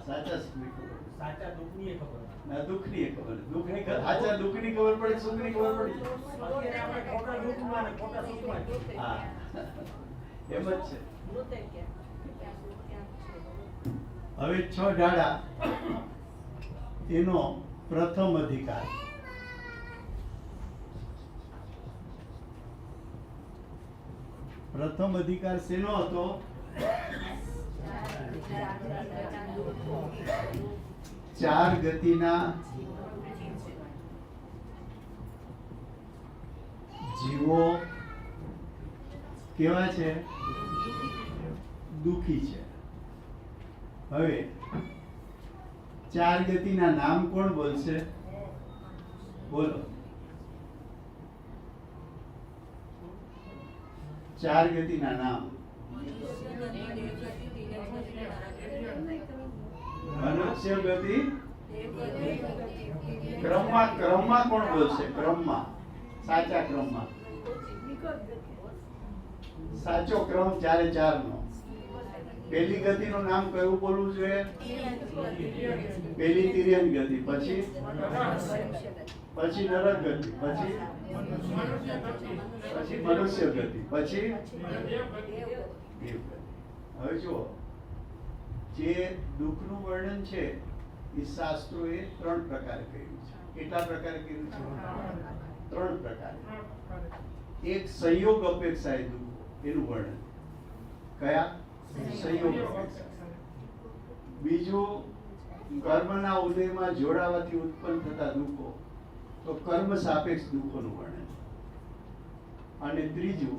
સાચા સુખની ખબર, સાચા દુઃખની ખબર, ના દુઃખની ખબર, દુઃખની સાચા દુઃખની ખબર પડે, સુખની ખબર પડી. હા, એમ જ છે. હવે 6 ડાળા એનો પ્રથમ અધિકાર. પ્રથમ અધિકાર શેનો હતો? 4 ગતિના જીવો કેવા છે? દુખી છે. હવે 4 ગતિના નામ કોણ બોલશે? બોલો. 4 ગતિના નામ. મનુષ્ય ગતિ. ક્રમમાં કોણ બોલશે? ક્રમમાં, સાચા ક્રમમાં. સાચો ક્રમ 4 નો. પહેલી ગતિનું નામ કયું બોલવું જોઈએ? પહેલી તિર્યક ગતિ, પછી નરક ગતિ, પછી મનુષ્ય ગતિ, પછી દેવ ગતિ. હવે જુઓ, જે દુઃખનું વર્ણન છે એ શાસ્ત્રોએ 3 પ્રકારે કર્યું છે. કેટલા પ્રકારે કર્યું છે? 3 પ્રકારે. એક સંયોગ અપેક્ષાએ દુઃખો, એનું વર્ણન. કયા? સંયોગ અપેક્ષા. બીજું કર્મના ઉદયમાં જોડાવાથી ઉત્પન્ન થતા દુઃખો, તો કર્મ સાપેક્ષ દુઃખોનું વર્ણન. અને ત્રીજું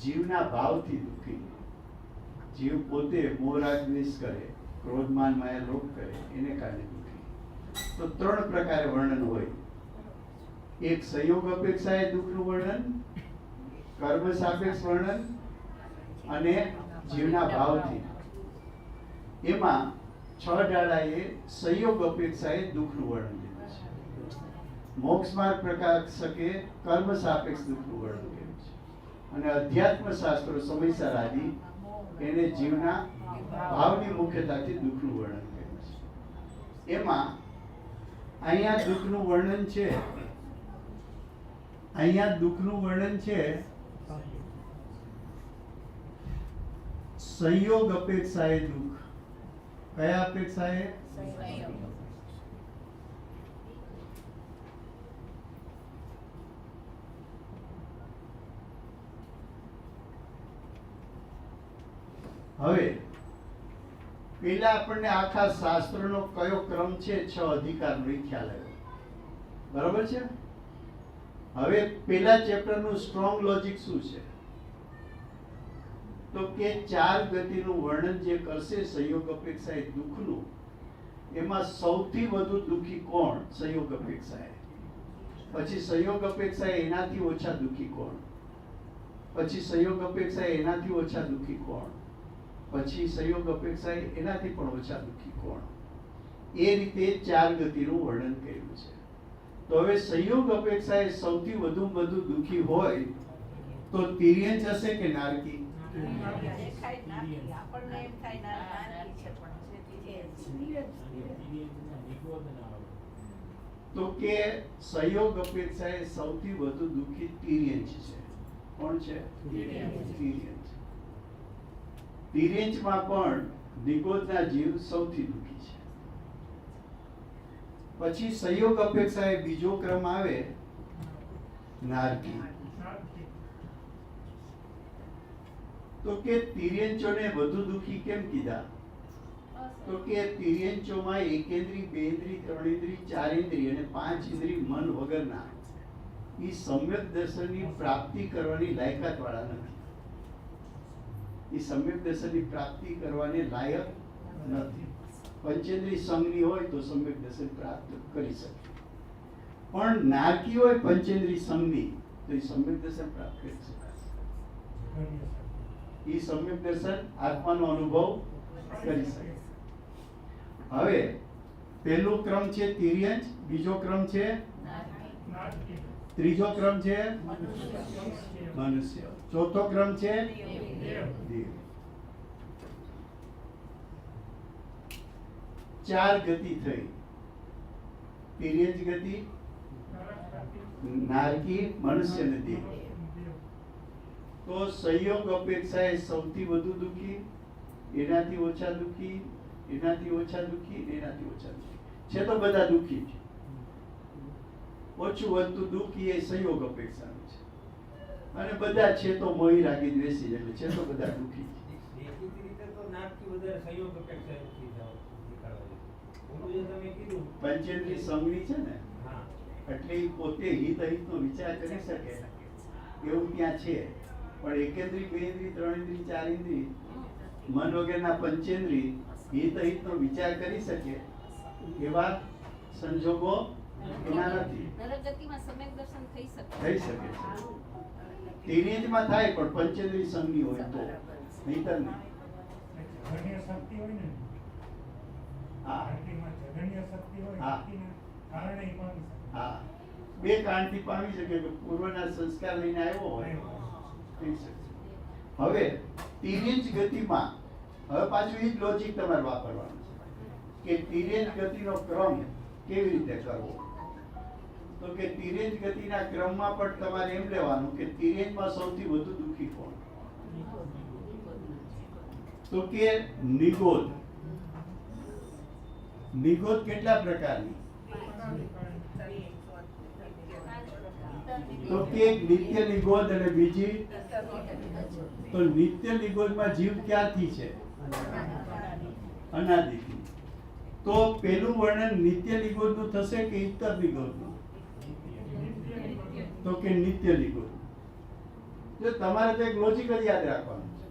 જીવના ભાવથી દુઃખી. જીવ પોતે મોહ રાગ દ્વેષ કરે, ક્રોધ માન માયા લોભ કરે, એને કારણે દુઃખી. તો 3 પ્રકારે વર્ણન હોય. એક સંયોગ અપેક્ષાએ દુઃખનું વર્ણન, કર્મ સાપેક્ષ વર્ણન અને જીવના ભાવથી. એમાં 6 ડાળાએ સંયોગ અપેક્ષાએ દુઃખનું વર્ણન લીધું છે. મોક્ષ માર્ગ પ્રકાશકે કર્મ સાપેક્ષ દુઃખનું વર્ણન કર્યું છે અને અધ્યાત્મ શાસ્ત્રો સમયસર આદિ એને જીવના ભાવની મુખ્યતાથી દુઃખનું વર્ણન કર્યું છે. એમાં અહીંયા દુઃખનું વર્ણન છે, અહીંયા દુઃખનું વર્ણન છે સંયોગ અપેક્ષાએ દુઃખ. કયા અપેક્ષાએ? હવે પેલા આપણને આખા શાસ્ત્રનો કયો ક્રમ છે 6 અધિકારનો એ ખ્યાલ આવ્યો. બરાબર છે? હવે પેલા ચેપ્ટરનું સ્ટ્રોંગ લોજિક શું છે? તો કે 4 ગતિનું વર્ણન જે કરશે સંયોગ અપેક્ષાએ દુઃખનું, એમાં સૌથી વધુ દુઃખી કોણ? સંયોગ અપેક્ષાએ. પછી સંયોગ અપેક્ષાએ એનાથી ઓછા દુઃખી કોણ? પછી સંયોગ અપેક્ષાએ એનાથી ઓછા દુઃખી કોણ? પછી સંયોગ અપેક્ષાએ એનાથી પણ ઓછા દુઃખી કોણ? એ રીતે 4 ગતિનું વર્ણન કર્યું છે. તો હવે સંયોગ અપેક્ષાએ સૌથી વધુ દુઃખી હોય તો તિર્યંચ હશે કે નારકી? તો કે સંયોગ અપેક્ષાએ સૌથી વધુ દુઃખી તિર્યંચ છે. કોણ છે? તિર્યંચ. તિર્યંચમાં પણ નિગોદના જીવ સૌથી દુઃખી છે. પછી સંયોગ અપેક્ષાએ બીજો ક્રમ આવે નારકી. તો કે તિર્યંચોને વધુ દુઃખી કેમ કીધા? તો કે તિર્યંચોમાં એકેન્દ્રી, બેન્દ્રી, ત્રણેન્દ્રી, ચારેન્દ્રી અને 5 ઇન્દ્રી મન વગરના એ સમ્યક દર્શનની પ્રાપ્તિ કરવાની લાયકાત વાળા નથી. એ સમ્યક દર્શનની પ્રાપ્તિ કરવાને લાયક નથી. પંચેન્દ્રી સંગની હોય તો સમ્યક દર્શન પ્રાપ્ત કરી શકે, પણ નારકી હોય પંચેન્દ્રી સંગની તો એ સમ્યક દર્શન પ્રાપ્ત કરી શકાશે. એ સમ્યક દર્શન આત્માનો અનુભવ કરી શકે. હવે પહેલો ક્રમ છે તિર્યંચ, બીજો ક્રમ છે ત્રીજો ક્રમ છે મનુષ્ય, ચોથો ક્રમ છે દેવ. 4 ગતિ થઈ. તિર્યંચ ગતિ, નારકી, મનુષ્ય અને દેવ. તો સંયોગ અપેક્ષાએ સૌથી વધુ દુઃખી, એનાથી ઓછા દુઃખી, એનાથી ઓછા દુઃખી, એનાથી ઓછા દુઃખી છે. તો બધા દુઃખી છે. ઓછું વધતું દુઃખ એ સંયોગ અપેક્ષાનું છે. અને બધા છે તો મોહી રાગી દ્વેષી, એટલે છે તો બધા દુઃખી છે. દેખીતી રીતે તો નાટકી વધારે સંયોગ અપેક્ષા નથી જાવ દેખાડવા. ઓલું જે તમે કીધું પંચેન્દ્રી સંગની છે ને, હા, એટલે ઈ પોતે હિતનો વિચાર કરી શકે એવું ત્યાં છે. પણ એકેન્દ્રી, બેન્દ્રી, ત્રણેન્દ્રી, ચારેન્દ્રી મન વગેરેના પંચેન્દ્રી હિતનો વિચાર કરી શકે એવા સંજોગો એના નથી. નરગતિમાં સમ્યક દર્શન થઈ શકે થઈ શકે છે. તિર્યંચમાં થાય પણ પંચેન્દ્રી સંગની હોય તો, નહીંતર નહીં. જગન્ય શક્તિ હોય ને, હા આરતીમાં જગન્ય શક્તિ હોય, હા. શક્તિના કારણે ઈ પામી શકે. હા, 2 કારણથી પામી શકે કે પૂર્વના સંસ્કાર લઈને આવ્યો હોય થઈ શકે. હવે તિર્યંચ ગતિમાં હવે પાછું એ જ લોજિક તમારે વાપરવાનું છે કે તિર્યંચ ગતિનો ક્રમ કેવી રીતે કરવો. તો કે તિર્યંચ ગતિના ક્રમમાં પણ તમારે એમ લેવાનું કે તિર્યંચમાં સૌથી વધુ દુઃખી કોણ? તો કે નિગોદ. નિગોદ કેટલા પ્રકારની? તો કે એક નિત્ય નિગોદ અને બીજી. તો નિત્ય નિગોદમાં જીવ ક્યાંથી છે? અનાદિથી. તો પેલું વર્ણન નિત્ય નિગોદનું થશે કે ઇતર નિગોદનું? તો કે નિત્ય નિગોદ. જો તમારે તો એક લોજિક જ યાદ રાખવાનું છે,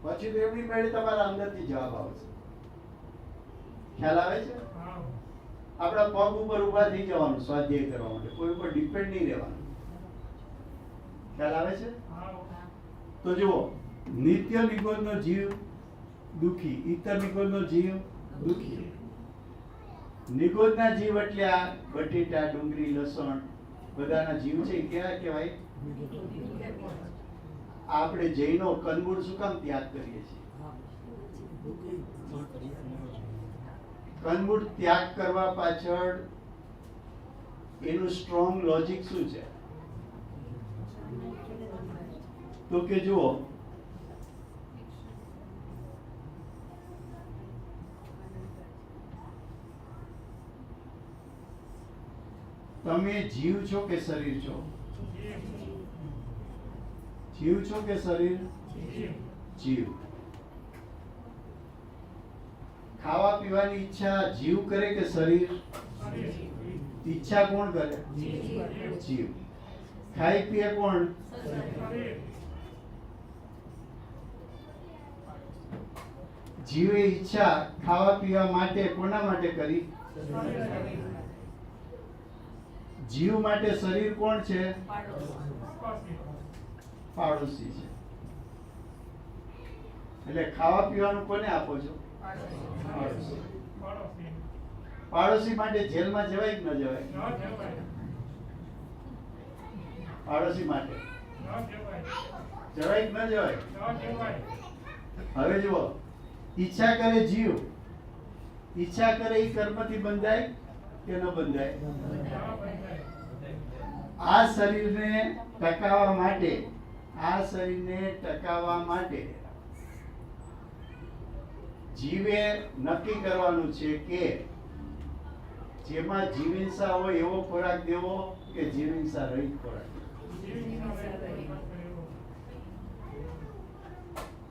પછી તો એમની મેળે તમારા અંદરથી જવાબ આવશે. ખ્યાલ આવે છે? હા. આપણા પગ ઉપર ઊભા થઈ જવાનું સ્વાધ્યાય કરવા માટે, કોઈ ઉપર ડિપેન્ડ નહીં રહેવાનું. ખ્યાલ આવે છે? હા. તો જુઓ, નિત્ય નિગોદનો જીવ દુખી, ઇતર નિગોદનો જીવ દુખી. નિગોદના જીવ એટલે આ બટેટા, ડુંગળી, લસણ બધાના જીવ છે એ કેવા કહેવાય? આપણે જૈનો કંદમૂળ શું કામ ત્યાગ કરીએ છીએ? કંદમૂળ ત્યાગ કરવા પાછળ એનું સ્ટ્રોંગ લોજિક શું છે? તો કે જુઓ, તમે જીવ છો કે શરીર છો? જીવ છો કે શરીર? જીવ. ખાવા પીવાની ઈચ્છા જીવ કરે કે શરીર? ઈચ્છા કોણ કરે? જીવ. ખાઈ પીએ કોણ? જીવે ઈચ્છા ખાવા પીવા માટે કોના માટે કરી? જીવ માટે શરીર કોણ છે? પાડોશી છે. એટલે ખાવા પીવાનું કોને આપો છો? પાડોશી. પાડોશી માટે જેલમાં જવાય કે ન જવાય? પાડોશી માટે જવાય કે ન જવાય? હવે જુઓ, ઈચ્છા કરે જીવ, ઈચ્છા કરે એ કર્મથી બંધાય કે ન બંધાય? આ શરીરને ટકાવવા માટે, આ શરીરને ટકાવવા માટે જીવે નક્કી કરવાનું છે કે જેમાં જીવહિંસા હોય એવો ખોરાક દેવો કે જીવહિંસા રહિત ખોરાક.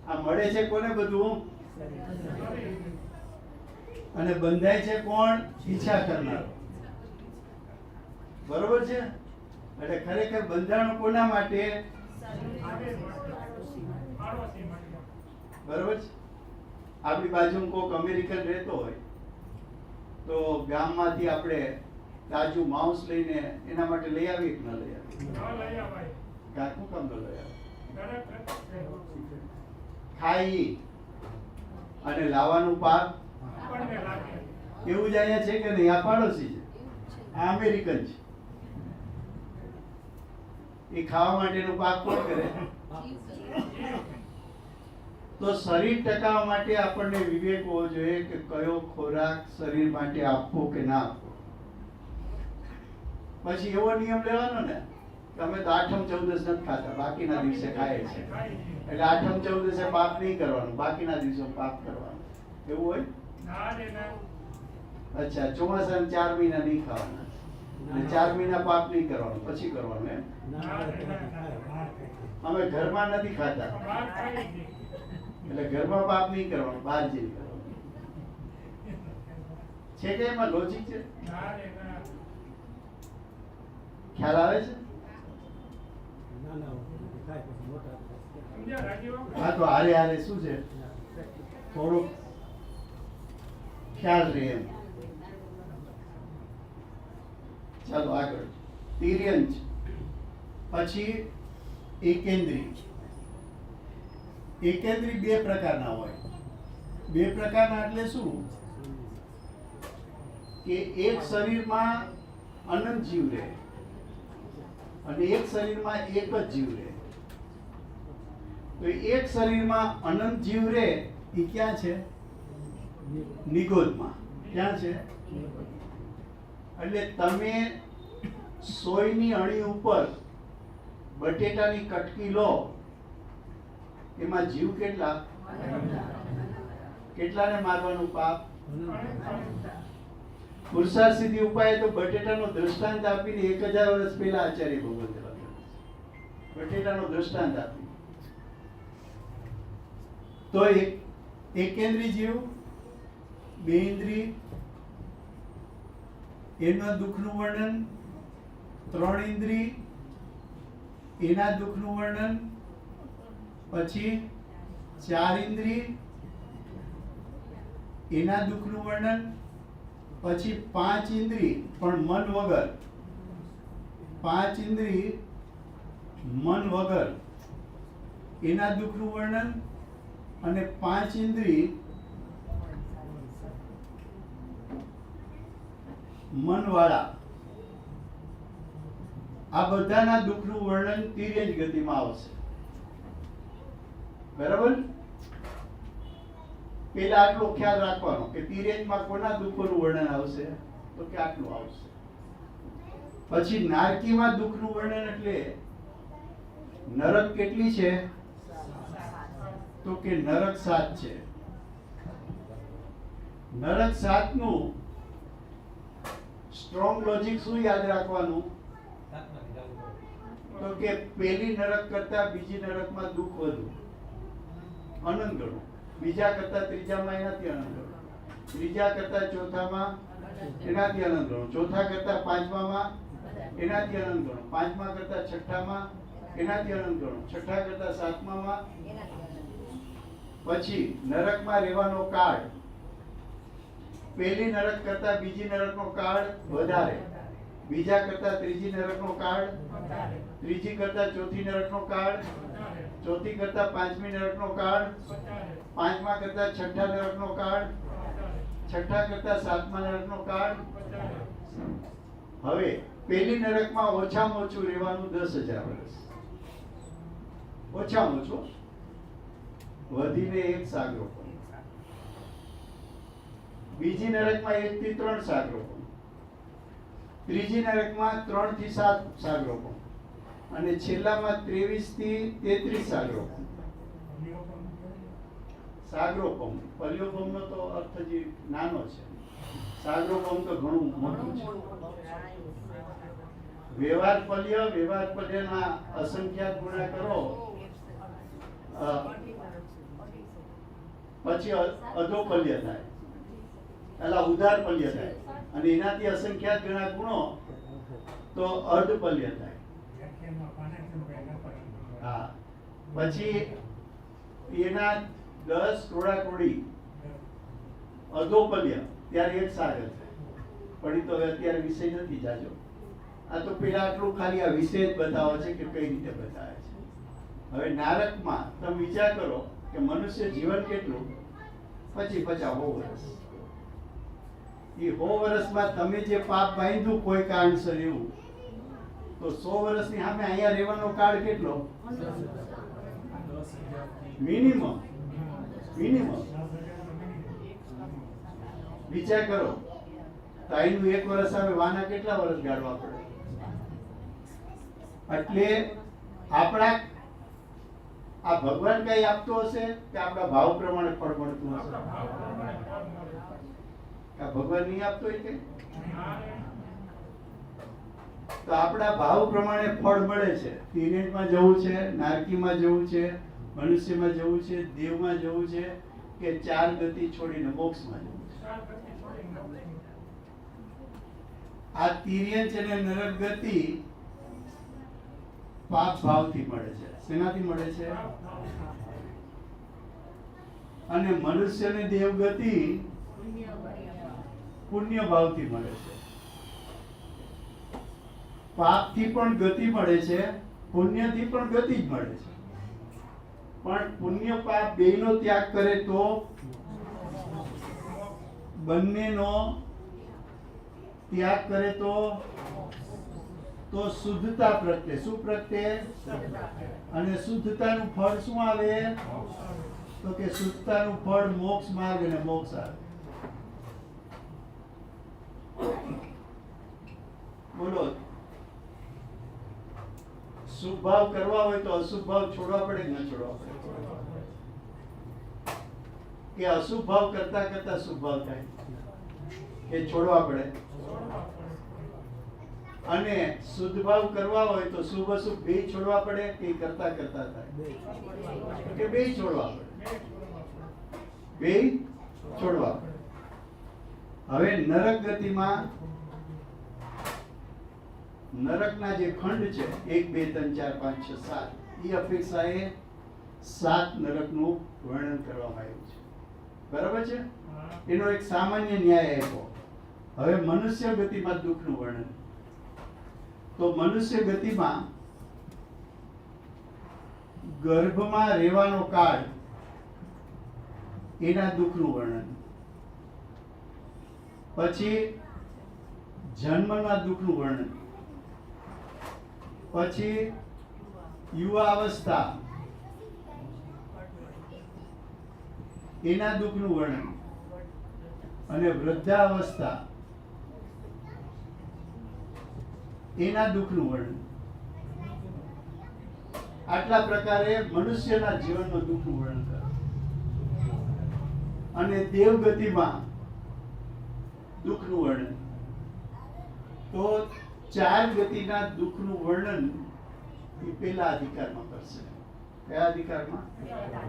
આ મળે છે કોને બધું? અને બંધાય છે કોણ? ઈચ્છા કરનાર. બરોબર છે? એટલે ખરેખર બંધાણું કોના માટે? બરોબર છે? આપણી બાજુમાં કોઈક અમેરિકન રહેતો હોય તો ગામમાંથી આપણે તાજું માંસ લઈને એના માટે લઈ આવીએ કે ન લઈ આવીએ? કાકું કામ ન લઈ આવે? ખાઈ અને લાવવાનું પાપ એવું જ અહીંયા છે કે નહીં? આ પાડોશી છે, આ અમેરિકન છે. એ ખાવા માટેનું પાપ કોણ કરે? તો શરીર ટકાવવા માટે આપણને વિવેક હોવો જોઈએ કે કયો ખોરાક શરીર માટે આપવો કે ના આપવો. પછી એવો નિયમ લેવાનો ને કે અમે તો આઠમ ચૌદસ નથી ખાતા, બાકીના દિવસે ખાય છે. એટલે આઠમ ચૌદસે પાપ નહીં કરવાનું, બાકીના દિવસે પાપ કરવાનું. એવું હોય? અચ્છા, ચોમાસાના 4 મહિના નહીં ખાવાના અને 4 મહિના પાપ નહીં કરવાનું, પછી કરવાનું એમ? અમે ઘરમાં નથી ખાતા એટલે ઘરમાં પાપ નહીં કરવાનું, બહાર જઈને કરવાનું. છે કે એમાં લોજિક છે? ખ્યાલ આવે છે? હા, તો હારે હારે શું છે થોડુંક ખ્યાલ રહે એમ. ચાલો આગળ. તિર્યંચ, પછી એકેન્દ્રી. એકેન્દ્રી બે પ્રકારના હોય. બે પ્રકારના એટલે શું? કે એક શરીરમાં અનંત જીવ રહે અને એક શરીરમાં એક જ જીવ રહે. તો એક શરીરમાં અનંત જીવ રહે એ ક્યાં છે? નિગોદમાં. ક્યાં છે? એટલે તમે સોયની અણી ઉપર બટેટાની કટકી લો, એમાં જીવ કેટલા? કેટલાને મારવાનું પાપ? પુરુષાર્થ સિદ્ધિ ઉપાય તો બટેટાનો દ્રષ્ટાંત આપીને 1000 વર્ષ પહેલા આચાર્ય ભગવંતે લખ્યું. બટેટાનો દ્રષ્ટાંત આપી તો એકેન્દ્રી જીવ, બેઇન્દ્રી, એના દુઃખનું વર્ણન, 3 ઇન્દ્રી, એના દુઃખનું વર્ણન, પછી 4 ઇન્દ્રિય એના દુઃખનું વર્ણન, પછી 5 ઇન્દ્રિય પણ મન વગર, 5 ઇન્દ્રિય મન વગર એના દુઃખનું વર્ણન, અને 5 ઇન્દ્રિય મન વાળા, આ બધાના દુઃખનું વર્ણન તિર્યંજ ગતિમાં આવશે. બરાબર? પેલા આટલો ખ્યાલ રાખવાનો કે તિર્યંજમાં કોના દુઃખોનું વર્ણન આવશે, તો કે આટલું આવશે. પછી નારકીમાં દુઃખનું વર્ણન એટલે નરક કેટલી છે, તો કે નરક 7 છે. નરક 7 નું સ્ટ્રોંગ લોજિક શું યાદ રાખવાનું, સાતમાંથી ચાલુ કરો. તો કે પહેલી નરક કરતા બીજી નરકમાં દુઃખ વધુ, અનંત ગણું. બીજા કરતા ત્રીજામાં એનાથી અનંત ગણું, ત્રીજા કરતા ચોથામાં એનાથી અનંત ગણું, ચોથા કરતા પાંચમામાં એનાથી અનંત ગણું, પાંચમા કરતા છઠ્ઠામાં એનાથી અનંત ગણું, છઠ્ઠા કરતા સાતમામાં. પછી નરકમાં રહેવાનો કાળ, પહેલી નરક કરતા બીજી નરકનો કાળ વધારે, બીજા કરતા ત્રીજી નરકનો કાળ, ત્રીજી કરતા ચોથી નરકનો કાળ, ચોથી કરતા પાંચમી નરકનો કાળ, પાંચમા કરતા છઠ્ઠા નરકનો કાળ, છઠ્ઠા કરતા સાતમા નરકનો કાળ. હવે પહેલી નરકમાં ઓછામાં ઓછું રહેવાનું 10,000 વર્ષ, ઓછામાં ઓછું, વધીને 1 સાગરોપણ. બીજી નરકમાં 1 થી 3 સાગરોપણ, ત્રીજી નરકમાં 3 થી 7 સાગરોપણ, અને છેલ્લામાં 23 થી 33 સાગરોપણ. સાગરોપમ, પલ્યોપમનો તો અર્થ જે નાનો છે, સાગરોપમ તો ઘણું મોટું છે. વ્યવહાર પલ્યના અસંખ્યાત ગુણા કરો, પછી અધોપલ્ય થાય, એટલે ઉદાર પલ્ય થાય, અને એનાથી અસંખ્યાત ગણા ગુણો તો અર્ધપલ્ય થાય. હા, પછી એના 10 ક્રોડા અધોપલ્ય, ત્યારે 1 સાગર થાય. પણ ઈ તો હવે અત્યારે વિષય નથી જાજો. આ તો પેલા આટલું ખાલી આ વિષય જ બતાવે છે કે કઈ રીતે બતાવે છે. હવે નારકમાં તમે વિચાર કરો કે મનુષ્ય જીવન કેટલું, 50 વર્ષ. એ 100 વર્ષમાં તમે જે પાપ બાંધ્યું કોઈ કારણસર એવું, તો 100 વર્ષની સામે અહીંયા રહેવાનો કાળ કેટલો, મિનિમમ. વિચાર કરો, તો અહીંનું 1 વર્ષ સામે વાના કેટલા વર્ષ ગાળવા પડે. એટલે આપણા આ ભગવાન કઈ આપતો હશે કે આપણા ભાવ પ્રમાણે ફળ મળતું હશે? આ ભગવાન નહીં આપતો હોય કે? તો આપણા ભાવ પ્રમાણે ફળ મળે છે. તિર્યંજમાં જવું છે, નારકીમાં જવું છે, મનુષ્યમાં જવું છે, દેવમાં જવું છે, કે 4 ગતિ છોડીને મોક્ષમાં જવું છે. આ તિર્યંજ અને નરક ગતિ પાપ ભાવથી મળે છે. શેનાથી મળે છે? અને મનુષ્ય અને દેવ ગતિ પુણ્ય ભાવથી મળે છે. પાપથી પણ ગતિ મળે છે, પુણ્યથી પણ ગતિ જ મળે છે. પણ પુણ્ય પાપ બેયનો ત્યાગ કરે તો બંનેનો ત્યાગ કરે તો શુદ્ધતા પ્રત્યે. શું પ્રત્યે? અને શુદ્ધતાનું ફળ શું આવે? તો કે શુદ્ધતાનું ફળ મોક્ષ માર્ગ અને મોક્ષ આવે. બોલો, શુભ ભાવ કરવા હોય તો અશુભ ભાવ છોડવા પડે કે ન છોડવા પડે? કે અશુભ ભાવ કરતા કરતા શુભ ભાવ થાય એ છોડવા પડે. અને શુદ્ધ ભાવ કરવા હોય તો શુભ અશુભ બે છોડવા પડે કે કરતા કરતા થાય? કે બે છોડવા પડે, બે છોડવા પડે. હવે નરક ગતિમાં નરકના જે ખંડ છે 1 2 3 4 5 6 7 એ અપેક્ષાએ 7 નરકનું વર્ણન કરવામાં આવ્યું છે. બરાબર છે? હા. એનો એક સામાન્ય ન્યાય આપ્યો. હવે મનુષ્ય ગતિમાં દુઃખનું વર્ણન. તો મનુષ્ય ગતિમાં ગર્ભમાં રહેવાનો કાળ એના દુઃખનું વર્ણન, પછી જન્મના દુઃખનું વર્ણન, પછી યુવા અવસ્થા એના દુઃખનું વર્ણન, અને વૃદ્ધાવસ્થા એના દુઃખનું વર્ણન. આટલા પ્રકારે મનુષ્યના જીવનનું દુઃખનું વર્ણન કરે. અને દેવગતિમાં દુઃખનું વર્ણન. તો 4 ગતિના દુઃખનું વર્ણન એ પેલા અધિકારમાં કરશે. કયા અધિકારમાં?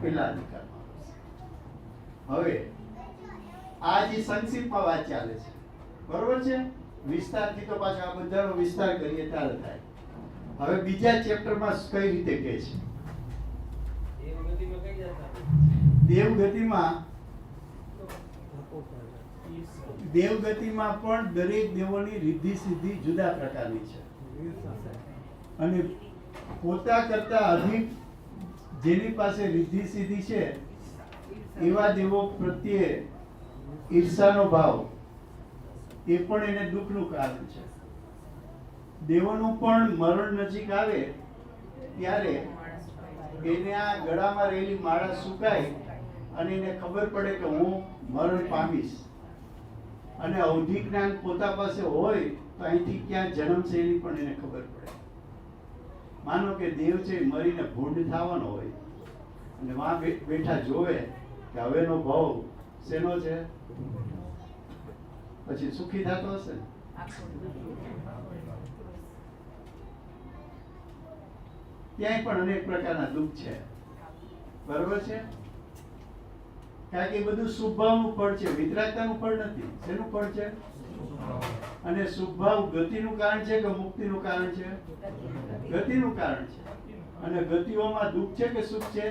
પેલા અધિકારમાં કરશે. હવે આ જે સંક્ષિપ્તમાં વાત ચાલે છે, બરોબર છે? વિસ્તારથી તો પાછો આ બધાનો વિસ્તાર કરીએ ત્યારે થાય. હવે બીજા ચેપ્ટરમાં કઈ રીતે કહે છે? દેવગતિમાં કઈ જતા? દેવગતિમાં દેવગતિમાં પણ દરેક દેવોની રિદ્ધિ સિદ્ધિ જુદા પ્રકારની છે. અને પોતા કરતા અધિક જેની પાસે રિદ્ધિ સિદ્ધિ છે એવા દેવો પ્રત્યે ઈર્ષાનો ભાવ એ પણ એને દુઃખનું કારણ છે. દેવોનું પણ મરણ નજીક આવે ત્યારે એને આ ગળામાં રહેલી માળા સુકાય અને એને ખબર પડે કે હું મરણ પામીશ. અને અવધિ જ્ઞાન પોતા પાસે હોય તો અહીંથી ક્યાં જન્મ છે એની પણ એને ખબર પડે. માનો કે દેવ છે મરીને ભૂંડ થવાનો હોય અને વાં બેઠા જોવે કે હવેનો ભાવ શેનો છે, પછી સુખી થતો હશે ને? ક્યાંય પણ અનેક પ્રકારના દુઃખ છે. બરોબર છે? કારણ કે એ બધું શુભભાવનું ફળ છે, વિતરાગતાનું ફળ નથી. શેનું ફળ છે? અને શુભભાવ ગતિનું કારણ છે કે મુક્તિનું કારણ છે? ગતિનું કારણ છે. અને ગતિઓમાં દુઃખ છે કે સુખ છે?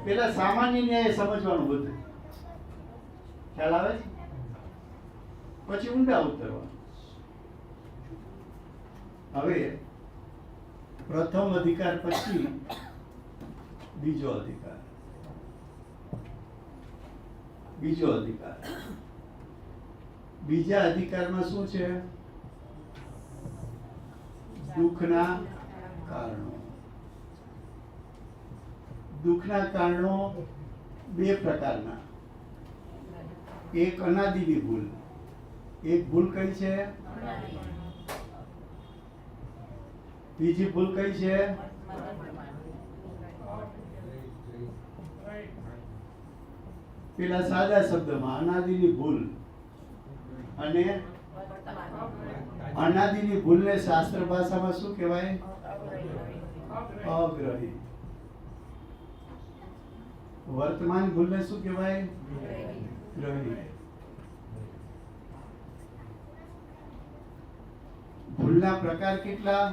પેલા સામાન્ય ન્યાય સમજવાનું બધું. ખ્યાલ આવે છે? પછી ઊંડા ઉતરવાનું. હવે પ્રથમ અધિકાર પછી બીજો અધિકાર. બીજો અધિકાર, બીજા અધિકારમાં શું છે? દુઃખના કારણો. દુઃખના કારણો 2 પ્રકારના. એક અનાદિની ભૂલ. એક ભૂલ કઈ છે? બીજી ભૂલ કઈ છે? પેલા સાદા શબ્દમાં અનાદિની ભૂલ. અને અનાદિની ભૂલને શાસ્ત્ર ભાષામાં શું કહેવાય? અગ્રહી. વર્તમાન ભૂલને શું કહેવાય? ગ્રહી. ભૂલના પ્રકાર કેટલા?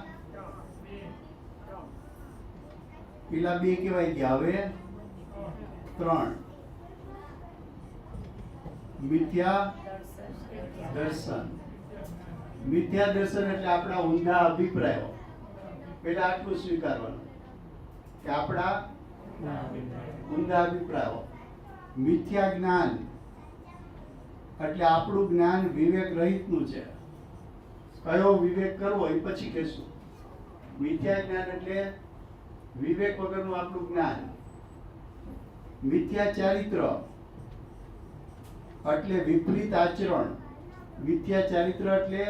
પેલા 2 કહેવાય ગયા, હવે 3. મિથ્યા દર્શન. મિથ્યા દર્શન એટલે આપણા ઊંધા અભિપ્રાયો. પેલા આટલું સ્વીકારવાનું કે આપણા ઊંધા અભિપ્રાયો. મિથ્યા જ્ઞાન એટલે આપણું જ્ઞાન વિવેક રહિતનું છે. કયો વિવેક કરવો એ પછી કહેશું. મિથ્યા જ્ઞાન એટલે વિવેક વગરનું આપણું જ્ઞાન. મિથ્યા ચારિત્ર એટલે વિપરીત આચરણ. મિથ્યા ચારિત્ર એટલે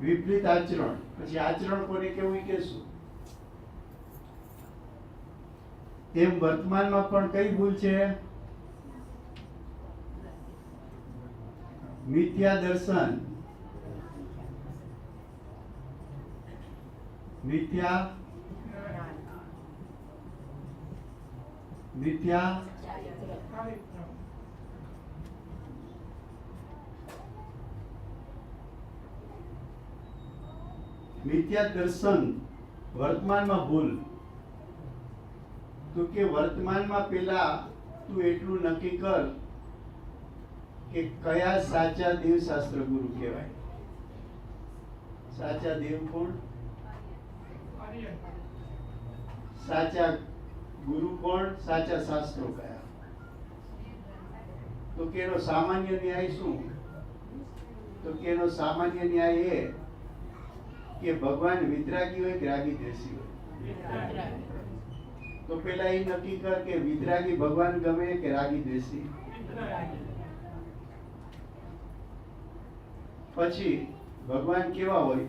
વિપરીત આચરણ. પછી આચરણ કોને કેવું એ કહેશું. એમ વર્તમાનમાં પણ કઈ ભૂલ છે? મિથ્યા દર્શન. મિથ્યા મિથ્યા દર્શન વર્તમાનમાં ભૂલ. તો કે વર્તમાનમાં પેલા તું એટલું નક્કી કર કે કયા સાચા દેવશાસ્ત્ર ગુરુ કહેવાય. સાચા દેવ કોણ? સાચા ગુરુ કોણ? સાચા શાસ્ત્રો કયા? તો કે એનો સામાન્ય ન્યાય શું? તો કે એનો સામાન્ય ન્યાય એ કે ભગવાન વિતરાગી હોય કે રાગી દ્વેષી હોય? તો પેલા એ નક્કી કર કે વિતરાગી ભગવાન ગમે કે રાગી દ્વેષી. પછી ભગવાન કેવા હોય?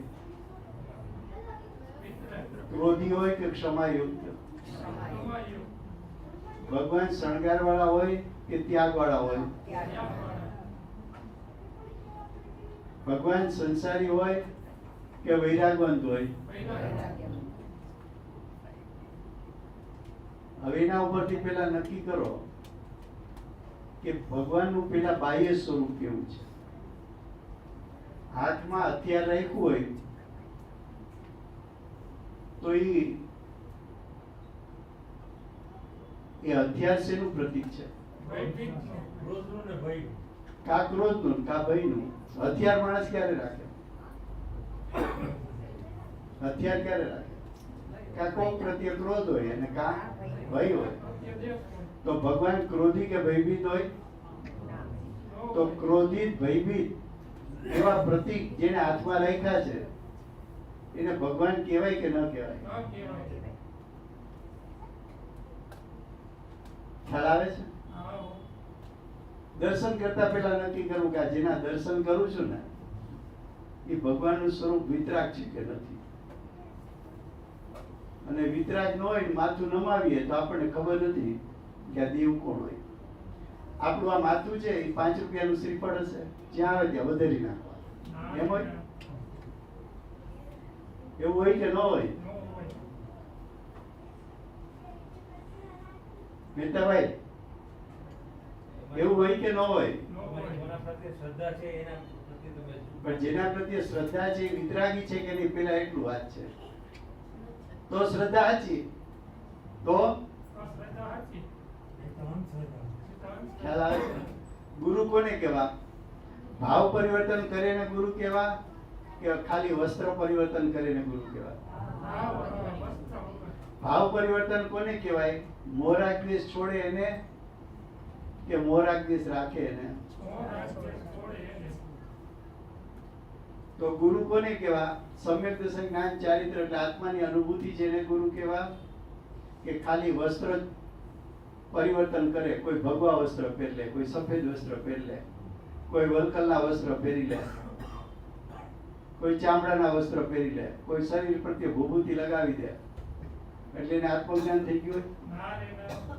ક્રોધી હોય કે ક્ષમાયુક્ત? ભગવાન શણગાર વાળા હોય કે ત્યાગ વાળા હોય? ભગવાન સંસારી હોય કે વૈરાગવંત હોય? હવે એના ઉપરથી પેલા નક્કી કરો કે ભગવાનનું પેલા બાહ્ય સ્વરૂપ કેવું છે. હાથમાં હથિયાર રાખ્યું હોય તો એ હથિયાર શેનું પ્રતીક છે? ક્રોધનું ને ભયનું. કા ક્રોધનું કા ભયનું. હથિયાર માણસ ક્યારે રાખે? હથિયાર ક્યારે રાખે? કા કોક પ્રત્યે ક્રોધ હોય અને કા ભય હોય. તો ભગવાન ક્રોધી કે ભયભીત હોય? તો ક્રોધિત ભયભીત એવા પ્રતીક જેને હાથમાં રાખ્યા છે એને ભગવાન કહેવાય કે ન કહેવાય? ખ્યાલ આવે છે? દર્શન કરતા પહેલા નક્કી કરવું કે આ જેના દર્શન કરું છું ને એ ભગવાનનું સ્વરૂપ વિતરાગ છે કે નથી. અને વિતરાગ ન હોય માથું નમાવીએ તો આપણને ખબર નથી કે આ દેવ કોણ હોય. આપણું આ માથું છે એ 5 રૂપિયાનું શ્રીફળ હશે, જ્યાં આવે ત્યાં વધારી નાખવા. એમ હોય? એવું હોય કે ન હોય? મહેતાભાઈ, એવું હોય કે ન હોય? કોના પ્રત્યે શ્રદ્ધા છે એના પ્રત્યે તમે પણ જેના પ્રત્યે શ્રદ્ધા છે એ વિતરાગી છે કે નહીં પેલા એટલું વાત છે. તો શ્રદ્ધા સાચી તો ખ્યાલ આવે છે? ગુરુ કોને કહેવા? ભાવ પરિવર્તન કરીને ગુરુ કહેવા કે ખાલી વસ્ત્ર પરિવર્તન કરીને ગુરુ કહેવા? ભાવ પરિવર્તન કોને કહેવાય? મોરાગ્નિશ છોડે એને કે મોરાગ્નિશ રાખે એને? તો ગુરુ કોને કહેવા? સમ્યક દર્શન જ્ઞાન ચારિત્ર એટલે આત્માની અનુભૂતિ છે એને ગુરુ કહેવા કે ખાલી વસ્ત્ર પરિવર્તન કરે? કોઈ ભગવા વસ્ત્ર પહેરી લે, કોઈ સફેદ વસ્ત્ર પહેરી લે, કોઈ વલકલના વસ્ત્ર પહેરી લે, કોઈ ચામડાના વસ્ત્ર પહેરી લે, કોઈ શરીર પ્રત્યે ભૂભૂતિ લગાવી દે એટલે એને આત્મજ્ઞાન થઈ ગયું હોય?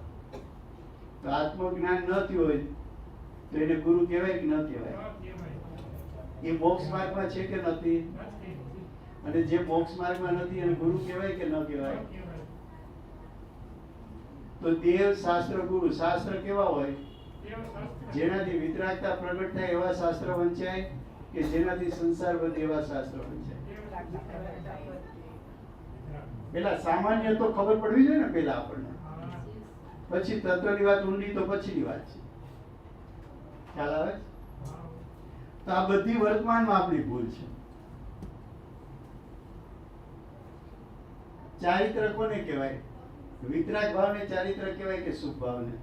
તો આત્મજ્ઞાન ન થયું હોય તો એને ગુરુ કહેવાય કે ન કહેવાય? એ મોક્ષ માર્ગમાં છે કે નથી? અને જે મોક્ષ માર્ગમાં નથી એને ગુરુ કહેવાય કે ન કહેવાય? તો દેવ શાસ્ત્ર ગુરુ. શાસ્ત્ર કેવા હોય? જેનાથી વિતરાગતા પ્રગટ થાય એવા શાસ્ત્ર વંચાય કે જેનાથી સંસાર વધે એવા શાસ્ત્ર વંચાય? પેલા સામાન્ય તો ખબર પડવી જોઈએ ને પેલા આપણને, પછી તત્વની વાત ઊંડી તો પછીની વાત છે. ખ્યાલ આવે? તો આ બધી વર્તમાનમાં આપણી ભૂલ છે. ચારિત્ર કોને કહેવાય? વિતરાગ ભાવને ચારિત્ર કહેવાય કે શુભ ભાવને?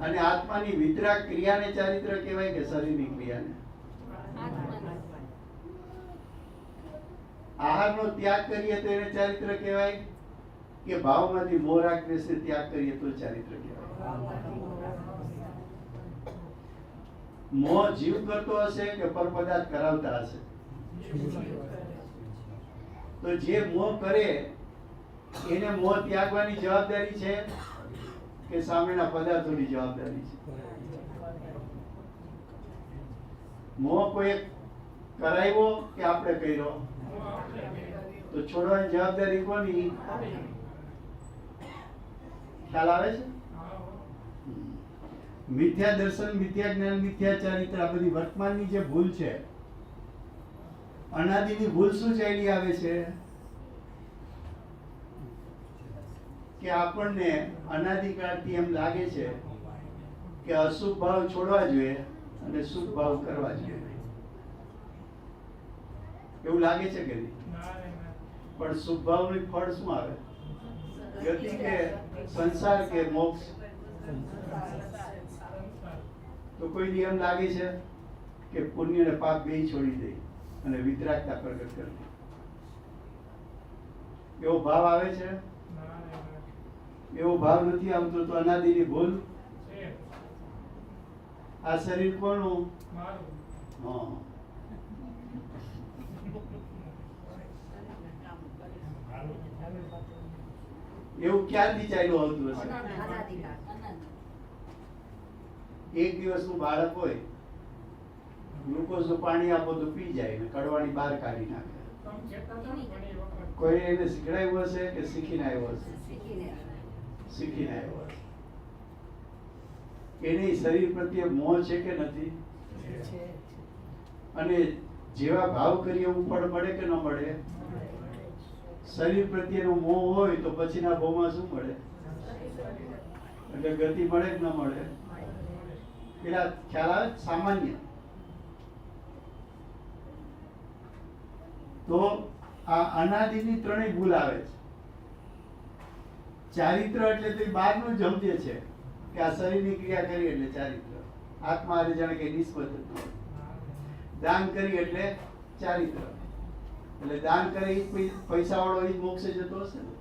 અને આત્માની વિતરાગ ક્રિયાને ચારિત્ર કહેવાય કે શરીરની ક્રિયાને? આહારનો ત્યાગ કરીએ તો એને ચારિત્ર કહેવાય કે ભાવમાંથી મોહ રાગદ્વેષને ત્યાગ કરીએ તો ચારિત્ર કહેવાય? મોહ જીવ કરતો હશે કે પરપદાર્થ કરાવતા હશે? તો જે મોહ કરે એને મોહ ત્યાગવાની જવાબદારી છે કે સામેના પદાર્થોની જવાબદારી છે? મોહ કોઈ કરાવ્યો કે આપણે કર્યો? તો છોડવાની જવાબદારી કોની? ખ્યાલ આવે છે? મિથ્યા દર્શન, મિથ્યા જ્ઞાન, મિથ્યા ચારિત્ર આ બધી વર્તમાનની જે ભૂલ છે અનાદિની ભૂલ શું ચાલી આવે છે કે આપણને અનાદિકાળથી એમ લાગે છે કે અશુભ ભાવ છોડવા જોઈએ અને શુભ ભાવ કરવા જોઈએ, એવું લાગે છે કે નહીં? પણ શુભ ભાવનું ફળ શું આવે? ગતિ કે સંસાર કે મોક્ષ? તો કોઈ નિયમ લાગે છે કે પુણ્ય અને પાપ બેય છોડી દે અને વિતરાગતા પ્રગટ કરી દે, એવો ભાવ આવે છે? એવો ભાવ નથી આવતો તો અનાદિની ભૂલ. આ શરીર કોનું? હા. એવું ક્યારથી ચાલ્યું આવતું હશે? એક દિવસનું બાળક હોય, ગ્લુકોઝનું પાણી આપો તો પી જાય ને કડવાણી બહાર કાઢી નાખે. કોઈ એને શીખડાયું હશે કે શીખીને આવ્યો હશે? શીખીને આવ્યો હશે. એની શરીર પ્રત્યે મોહ છે કે નથી? અને જેવા ભાવ કરીએ એવું ફળ મળે કે ન મળે? શરીર પ્રત્યેનો મોહ હોય તો પછીના ભાવમાં શું મળે? એટલે ગતિ મળે કે ન મળે? પેલા ખ્યાલ આવે સામાન્ય. તો આ અનાદિની ત્રણેય ભૂલ આવે છે. ચારિત્ર એટલે તો બહારનું જ સમજે છે કે આ શરીરની ક્રિયા કરી એટલે ચારિત્ર. આત્મા હારે જાણે કે નિસ્બત હતી. દાન કરી એટલે ચારિત્ર. એટલે દાન કરે પૈસા વાળો એ મોક્ષે જતો હશે ને?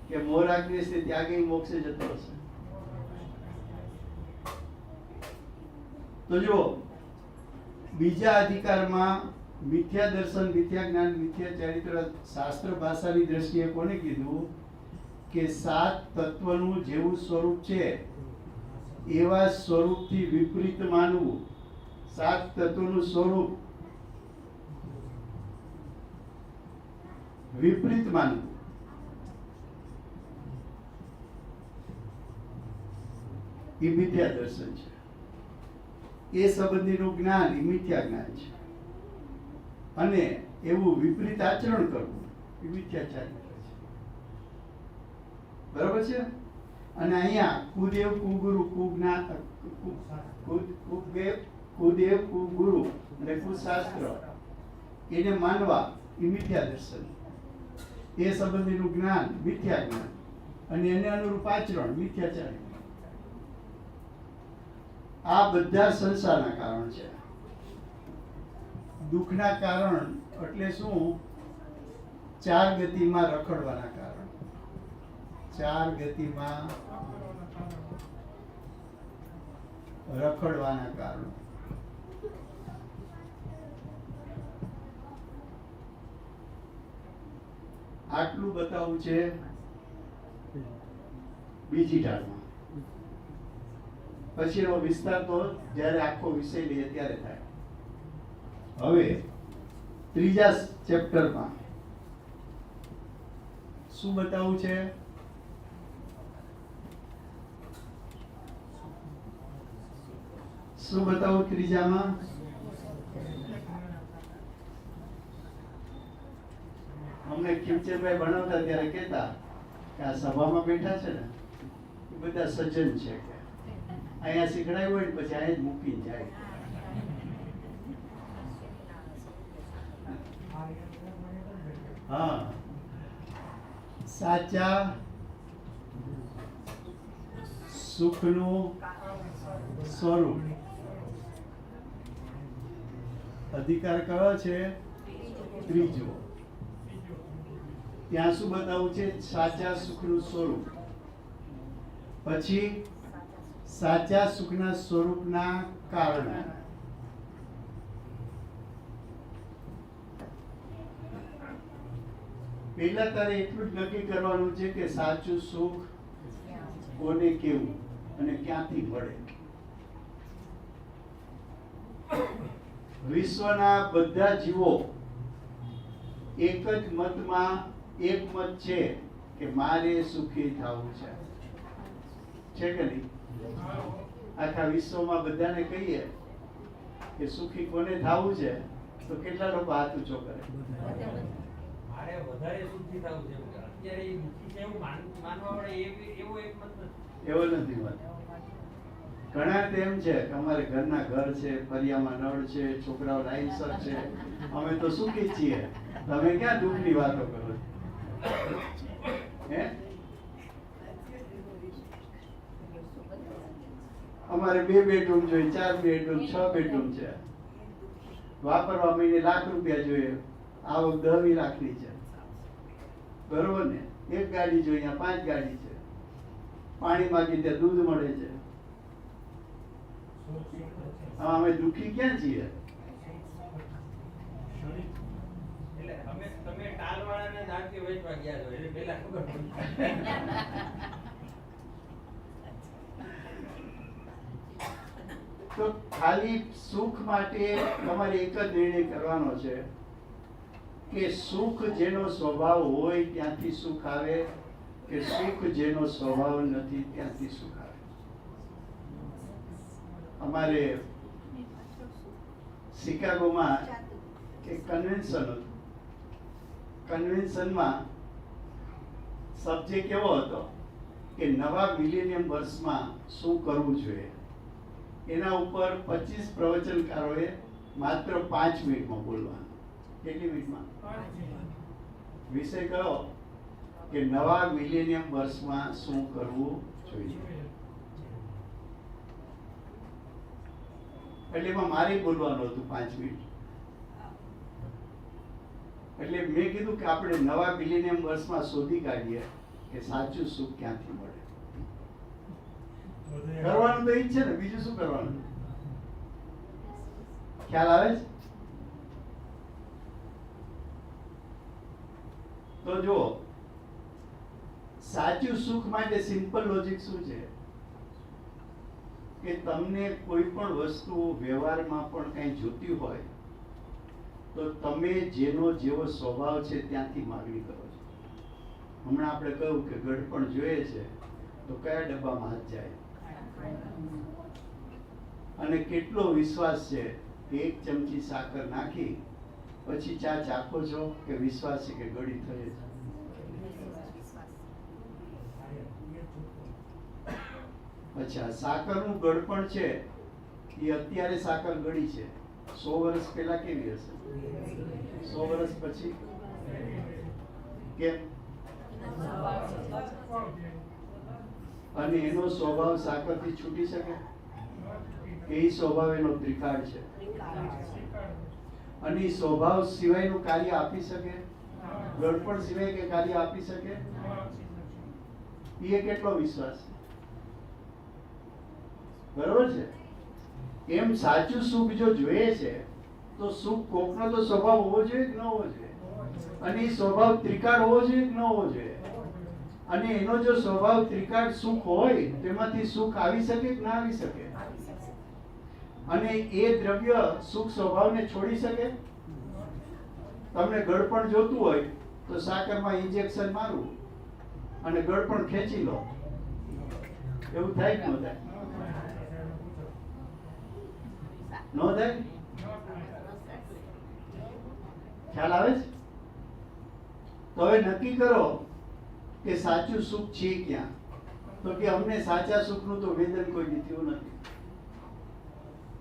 કે મોહ રાગદ્વેષ ત્યાગે મોક્ષે જતો હશે? તો જો બીજા અધિકારમાં મિથ્યા દર્શન, મિથ્યા જ્ઞાન, મિથ્યા ચારિત્ર શાસ્ત્ર ભાષાની દ્રષ્ટિએ કોને કીધું કે સાત તત્વનું જેવું સ્વરૂપ છે એવા સ્વરૂપથી વિપરીત માનવું. સાત તત્વનું સ્વરૂપ વિપરીત માનવું એ મિથ્યા દર્શન છે. એ સંબંધીનું જ્ઞાન એ મિથ્યા જ્ઞાન છે. અને એવું વિપરીત આચરણ કરવું એ મિથ્યા ચારિત્ર છે. બરાબર છે? અને અહીંયા કુદેવ કુગુરુ કુજ્ઞાન કુદેવ કુગુરુ અને કુશાસ્ત્ર એને માનવા એ મિથ્યા દર્શન. એ સંબંધીનું જ્ઞાન મિથ્યા જ્ઞાન અને એને અનુરૂપ આચરણ મિથ્યા ચારિત્ર. આ બધા સંસારના કારણ છે. દુઃખના કારણ એટલે શું? ચાર ગતિમાં રખડવાના કારણ. ચાર ગતિમાં રખડવાના કારણ. આટલું બતાવવું છે બીજી ઢાળમાં. પછીનો વિસ્તાર તો જ્યારે આખો વિષય લઈએ ત્યારે થાય. હવે ત્રીજા ચેપ્ટરમાં શું બતાવવું છે? શું બતાવું ત્રીજામાં? અમને ખીમચંદભાઈ ભણાવતા ત્યારે કહેતા કે આ સભામાં બેઠા છે ને એ બધા સજ્જન છે કે અહીંયા શીખડાયું હોય ને પછી અહીંયા જ મૂકીને જાય. હા, સાચા સુખનું સ્વરૂપ. અધિકાર કયો છે? ત્રીજો. ત્યાં શું બતાવું છે? સાચા સુખનું સ્વરૂપ. પછી સાચા સુખના સ્વરૂપના કારણો. પહેલા તારે એટલું જ નક્કી કરવાનું છે કે સાચું સુખ કોને કેવું અને ક્યાંથી મળે. વિશ્વના બધા જીવો એક જ મતમાં એક મત છે કે મારે સુખી થવું છે. છે કે નહીં? આખા વિશ્વમાં બધાને કહીએ કે સુખી કોને થવું છે, તો કેટલા લોકો હાથ ઊંચો કરે? મારે વધારે સુખી થવું છે. અત્યારે એ દુઃખી છે એવું માનવા વાળા એવો એક મત નથી. એવો નથી વાત. ઘણા તેમ છે કે અમારે ઘરના ઘર છે, ફરિયામાં નળ છે, છોકરાઓ લાઈનસર છે, અમે તો સુખી છીએ. તમે ક્યાં દુઃખની વાતો કરો છો? હે? અમારે 2 બેડરૂમ જોઈએ, 4 બેડરૂમ, 6 બેડરૂમ છે. વાપરવા મહિને લાખ રૂપિયા જોઈએ, આવક 10 લાખની છે. બરોબર ને? 1 ગાડી જોઈએ, 5 ગાડી છે. પાણી માંગી ત્યાં દૂધ મળે છે. અમે દુઃખી ક્યાં છીએ? એટલે તમે ટાલવાળાને દાંતે વેચવા ગયા છો એટલે પહેલા ખબર પડી. તો ખાલી સુખ માટે તમારે એક જ નિર્ણય કરવાનો છે કે સુખ જેનો સ્વભાવ હોય ત્યાંથી સુખ આવે, કે સુખ જેનો સ્વભાવ નથી ત્યાંથી સુખ આવે. અમારે શિકાગોમાં એક કન્વેન્શન હતું. કન્વેન્શનમાં સબ્જેક્ટ એવો હતો કે નવા મિલેનિયમ વર્ષમાં શું કરવું જોઈએ. એના ઉપર 25 પ્રવચનકારોએ માત્ર 5 મિનિટમાં બોલવાનું. કેટલી મિનિટમાં? વિષય કયો? કે નવા મિલેનિયમ વર્ષમાં શું કરવું જોઈએ. એટલે એમાં મારે બોલવાનું હતું 5 મિનિટ. એટલે મેં કીધું કે આપણે નવા મિલેનિયમ વર્ષમાં શોધી કાઢીએ કે સાચું સુખ ક્યાંથી મળે. કરવાનું તો ઈ જ છે ને, બીજું શું કરવાનું? ખ્યાલ આવે છે? તો જો સાચું સુખ માટે સિમ્પલ લોજિક શું છે કે તમને કોઈ પણ વસ્તુ વ્યવહારમાં પણ કંઈ જોતી હોય તો તમે જેનો જેવો સ્વભાવ છે ત્યાંથી માગણી કરો છો. હમણાં આપણે કહ્યું કે ગળપણ જોઈએ છે તો કયા ડબ્બામાં હાથ જાય? અને કેટલો વિશ્વાસ છે કે 1 ચમચી સાકર નાખી પછી ચા ચાખો છો કે વિશ્વાસ છે કે ગળી થઈ છે? અચ્છા, સાકરનું ગળપણ છે એ અત્યારે સાકર ગળી છે, 100 વર્ષ પહેલા કેવી હશે? 100 વર્ષ પછી કેમ? અને એનો સ્વભાવ સાકરથી છૂટી શકે? એ સ્વભાવ એનો ત્રિકાળ છે. અને એ સ્વભાવ સિવાયનું કાર્ય આપી શકે? ગળપણ સિવાય કે કાર્ય આપી શકે? એ કેટલો વિશ્વાસ છે? બરોબર છે? એમ સાચું સુખ જો જોઈએ છે તો સુખ કોકનો તો સ્વભાવ હોવો જોઈએ કે ન હોવો જોઈએ? અને એ સ્વભાવ ત્રિકાળ હોવો જોઈએ કે ન હોવો જોઈએ? અને એનો જો સ્વભાવ ત્રિકાળ સુખ હોય તેમાંથી સુખ આવી શકે કે ના આવી શકે? અને એ દ્રવ્ય સુખ સ્વભાવને છોડી શકે? તમને ગળપણ જોતું હોય તો સાકરમાં ઇન્જેક્શન મારવું અને ગળપણ ખેંચી લો, એવું થાય કે ન થાય? ન થાય? ખ્યાલ આવે છે? તો હવે નક્કી કરો કે સાચું સુખ છે ક્યાં? તો કે અમને સાચા સુખનું તો વેદન કોઈ દી થયું નથી.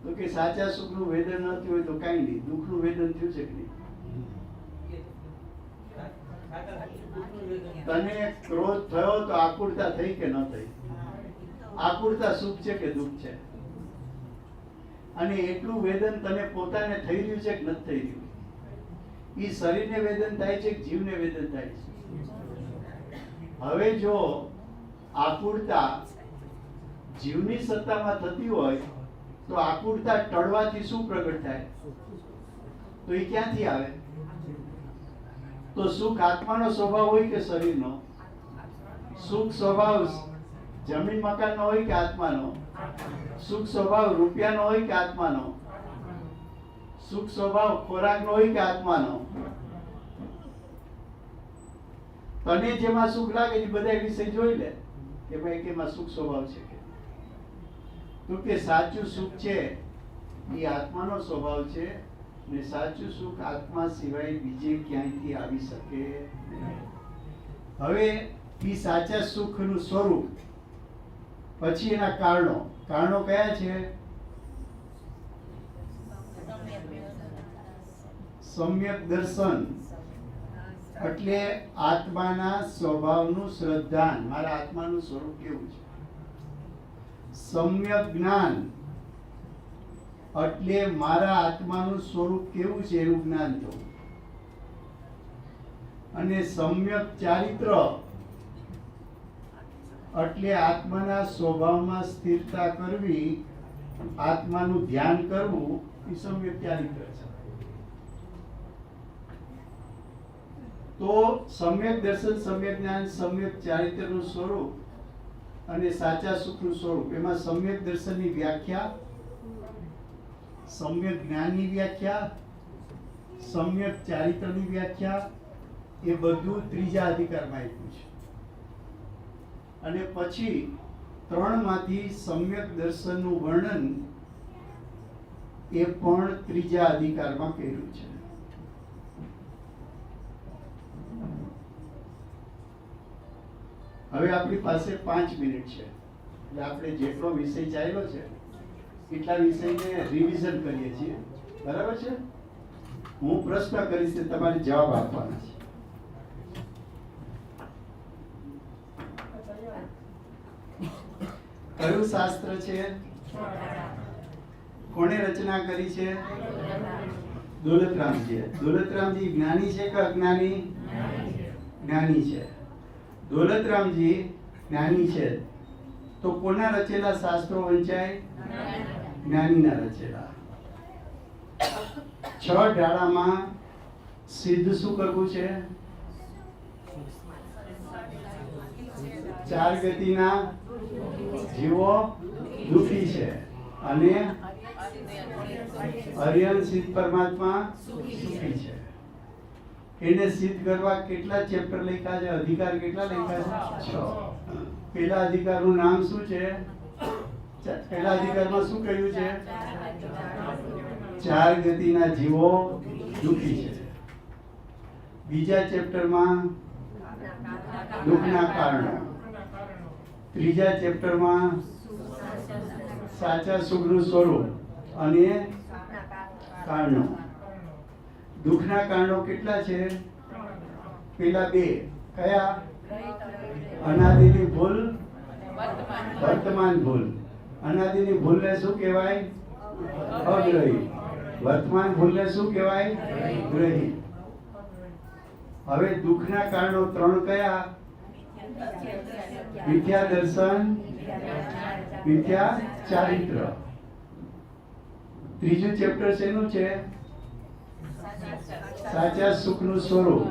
તો કે સાચા સુખનું વેદન ન થયું હોય તો કાંઈ નહીં, દુઃખનું વેદન થયું છે કે નહીં? તને ક્રોધ થયો તો આકુળતા થઈ કે ન થઈ? આકુળતા સુખ છે કે દુઃખ છે? અને એટલું વેદન તને પોતાને થઈ રહ્યું છે કે નથી થઈ રહ્યું? એ શરીરને વેદન થાય છે કે જીવને વેદન થાય છે? હવે જો આકુળતા જીવની સત્તામાં થતી હોય તો આકુળતા ટળવાથી શું પ્રગટ થાય? તો એ ક્યાંથી આવે? તો સુખ આત્માનો સ્વભાવ હોય કે શરીરનો? સુખ સ્વભાવ જમીન મકાનનો હોય કે આત્માનો? સુખ સ્વભાવ રૂપિયાનો હોય કે આત્માનો? સુખ સ્વભાવ ખોરાકનો હોય કે આત્માનો? તને જેમાં સુખ લાગે એ બધા વિશે જોઈ લે કે ભાઈ કેમાં સુખ સ્વભાવ છે કે. તો કે સાચું સુખ છે એ આત્માનો સ્વભાવ છે ને સાચું સુખ આત્મા સિવાય બીજે ક્યાંયથી આવી શકે નહીં. હવે એ સાચા સુખનું સ્વરૂપ, પછી એના કારણો. કારણો કયા છે? સમ્યક દર્શન એટલે આત્માના સ્વભાવનું શ્રદ્ધાન, મારા આત્માનું સ્વરૂપ કેવું છે. સમ્યક જ્ઞાન એટલે મારા આત્માનું સ્વરૂપ કેવું છે એનું જ્ઞાન થવું. અને સમ્યક ચારિત્ર એટલે આત્માના સ્વભાવમાં સ્થિરતા કરવી, આત્માનું ધ્યાન કરવું, એ સમ્યક ચારિત્ર છે. તો સમ્યક દર્શન, સમ્યક જ્ઞાન, સમ્યક ચારિત્રનું સ્વરૂપ અને સાચા સુખનું સ્વરૂપ, એમાં સમ્યક દર્શનની વ્યાખ્યા, સમ્યક જ્ઞાનની વ્યાખ્યા, સમ્યક ચારિત્રની વ્યાખ્યા, એ બધું ત્રીજા અધિકારમાં આપ્યું છે. અને પછી ત્રણમાંથી સમ્યક દર્શનનું વર્ણન એ પણ ત્રીજા અધિકારમાં કર્યું છે. હવે આપણી પાસે 5 મિનિટ છે, એટલે આપણે જેટલો વિષય ચાલ્યો છે એટલા વિષયને રિવિઝન કરીએ છીએ. બરાબર છે? હું પ્રશ્ન કરીશ ને તમારે જવાબ આપવાના છે. કયું શાસ્ત્ર છે? કોણે રચના કરી છે? દોલતરામજી. દોલતરામજી જ્ઞાની છે કે અજ્ઞાની? જ્ઞાની છે. દોલતરામજી જ્ઞાની છે, તો કોના રચેલા શાસ્ત્રો વંચાય? જ્ઞાનીના રચેલા. 6 ડાળામાં સિદ્ધ શું કરવું છે? 4 ગતિના જીવો દુઃખી છે અને હરિયન સિદ્ધ પરમાત્મા સુખી છે. એને સિદ્ધ કરવા કેટલા ચેપ્ટર લખ્યા છે? અધિકાર કેટલા લખ્યા છે? 6. પહેલા અધિકારનું નામ શું છે? પહેલા અધિકારમાં શું કહ્યું છે? 4 ગતિના જીવો દુઃખી છે. બીજા ચેપ્ટરમાં દુઃખના કારણો. ત્રીજા ચેપ્ટરમાં સાચા સુખનું સ્વરૂપ અને કારણો. દુઃખના કારણો કેટલા છે? પેલા 2 કયા? અનાદિની ભૂલ, વર્તમાન ભૂલ. અનાદિની ભૂલને શું કહેવાય? અગ્રહી. વર્તમાન ભૂલને શું કહેવાય? ગ્રહી. હવે દુઃખના કારણો 3 કયા? મિથ્યા દર્શન, મિથ્યા ચારિત્ર. ત્રીજું ચેપ્ટર શેનું છે? સાચા સુખનું સ્વરૂપ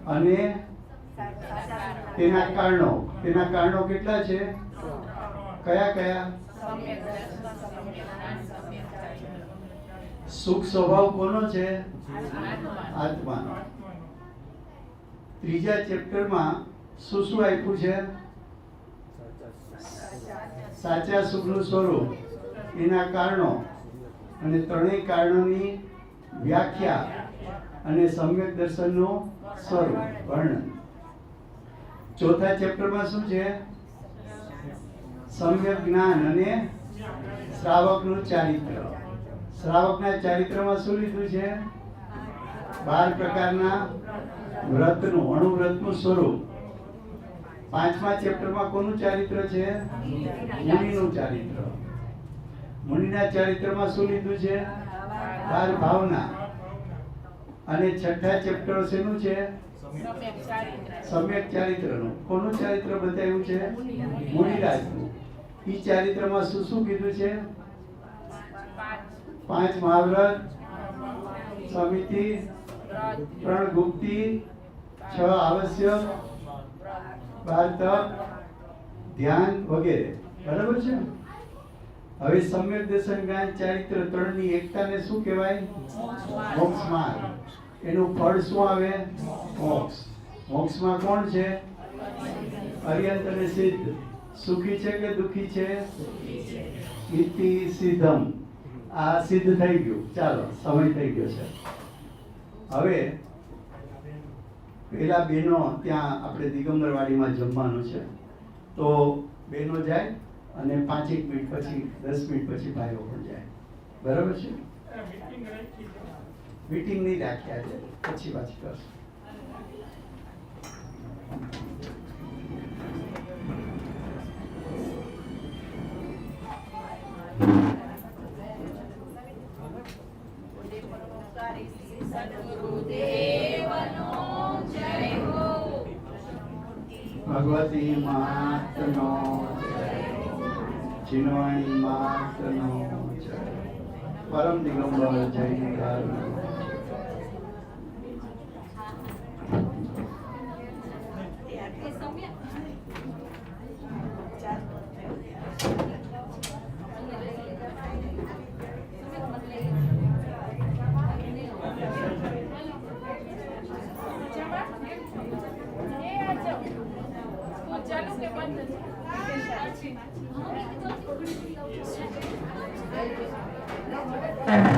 અને તેના કારણો. તેના કારણો કેટલા છે? કયા કયા? સુખ સ્વભાવ કોનો છે? આત્માનો. ત્રીજા ચેપ્ટરમાં શું શું આપ્યું છે? સાચા સુખનું સ્વરૂપ, એના કારણો અને ત્રણેય કારણોની વ્યાખ્યા અને સમ્યક દર્શનનું સ્વરૂપ વર્ણન. ચોથા ચેપ્ટરમાં શું છે? સમ્યક જ્ઞાન અને શ્રાવકનું ચારિત્ર. શ્રાવકના ચારિત્રમાં શું લીધું છે? 12 પ્રકારના વ્રતનું, અણુવ્રતનું સ્વરૂપ. 5મા ચેપ્ટરમાં કોનું ચારિત્ર છે? મુનિનું ચારિત્ર. મુનિના ચારિત્રમાં શું લીધું છે? 12 ભાવના. અને 6થા ચેપ્ટર શેનું છે? સમ્યક ચારિત્રનું. કોનું ચારિત્ર બતાવ્યું છે? મુનિરાજનું. એ ચારિત્રમાં શું શું કીધું છે? 5 મહાવ્રત, સમિતિ, 3 ગુપ્તિ, 6 આવશ્યક, 12 તપ, ધ્યાન વગેરે. બરાબર છે? હવે સમ્યક દર્શન, જ્ઞાન, ચારિત્ર 3ની એકતાને શું કહેવાય? મોક્ષ માર્ગ. એનું ફળ શું આવે? મોક્ષ. મોક્ષમાં કોણ છે? અર્યંત અને સિદ્ધ. સુખી છે કે દુઃખી છે? ઇતિ સિદ્ધમ. આ સિદ્ધ થઈ ગયું. ચાલો, સમય થઈ ગયો છે. હવે પેલા બહેનો ત્યાં આપણે દિગંબરવાડીમાં જમવાનું છે, તો બહેનો જાય અને 5 મિનિટ પછી 10 મિનિટ પછી ભાઈઓ પણ જાય. બરાબર છે? મીટિંગ નહીં રાખી આજે, પછી પાછી કરશું. ભગવતી માતનો જય, જીનવાણી માતનો જય, પરમ દિગંબર જય. એ સમ્યક ચાલુ કે બંધ? હા,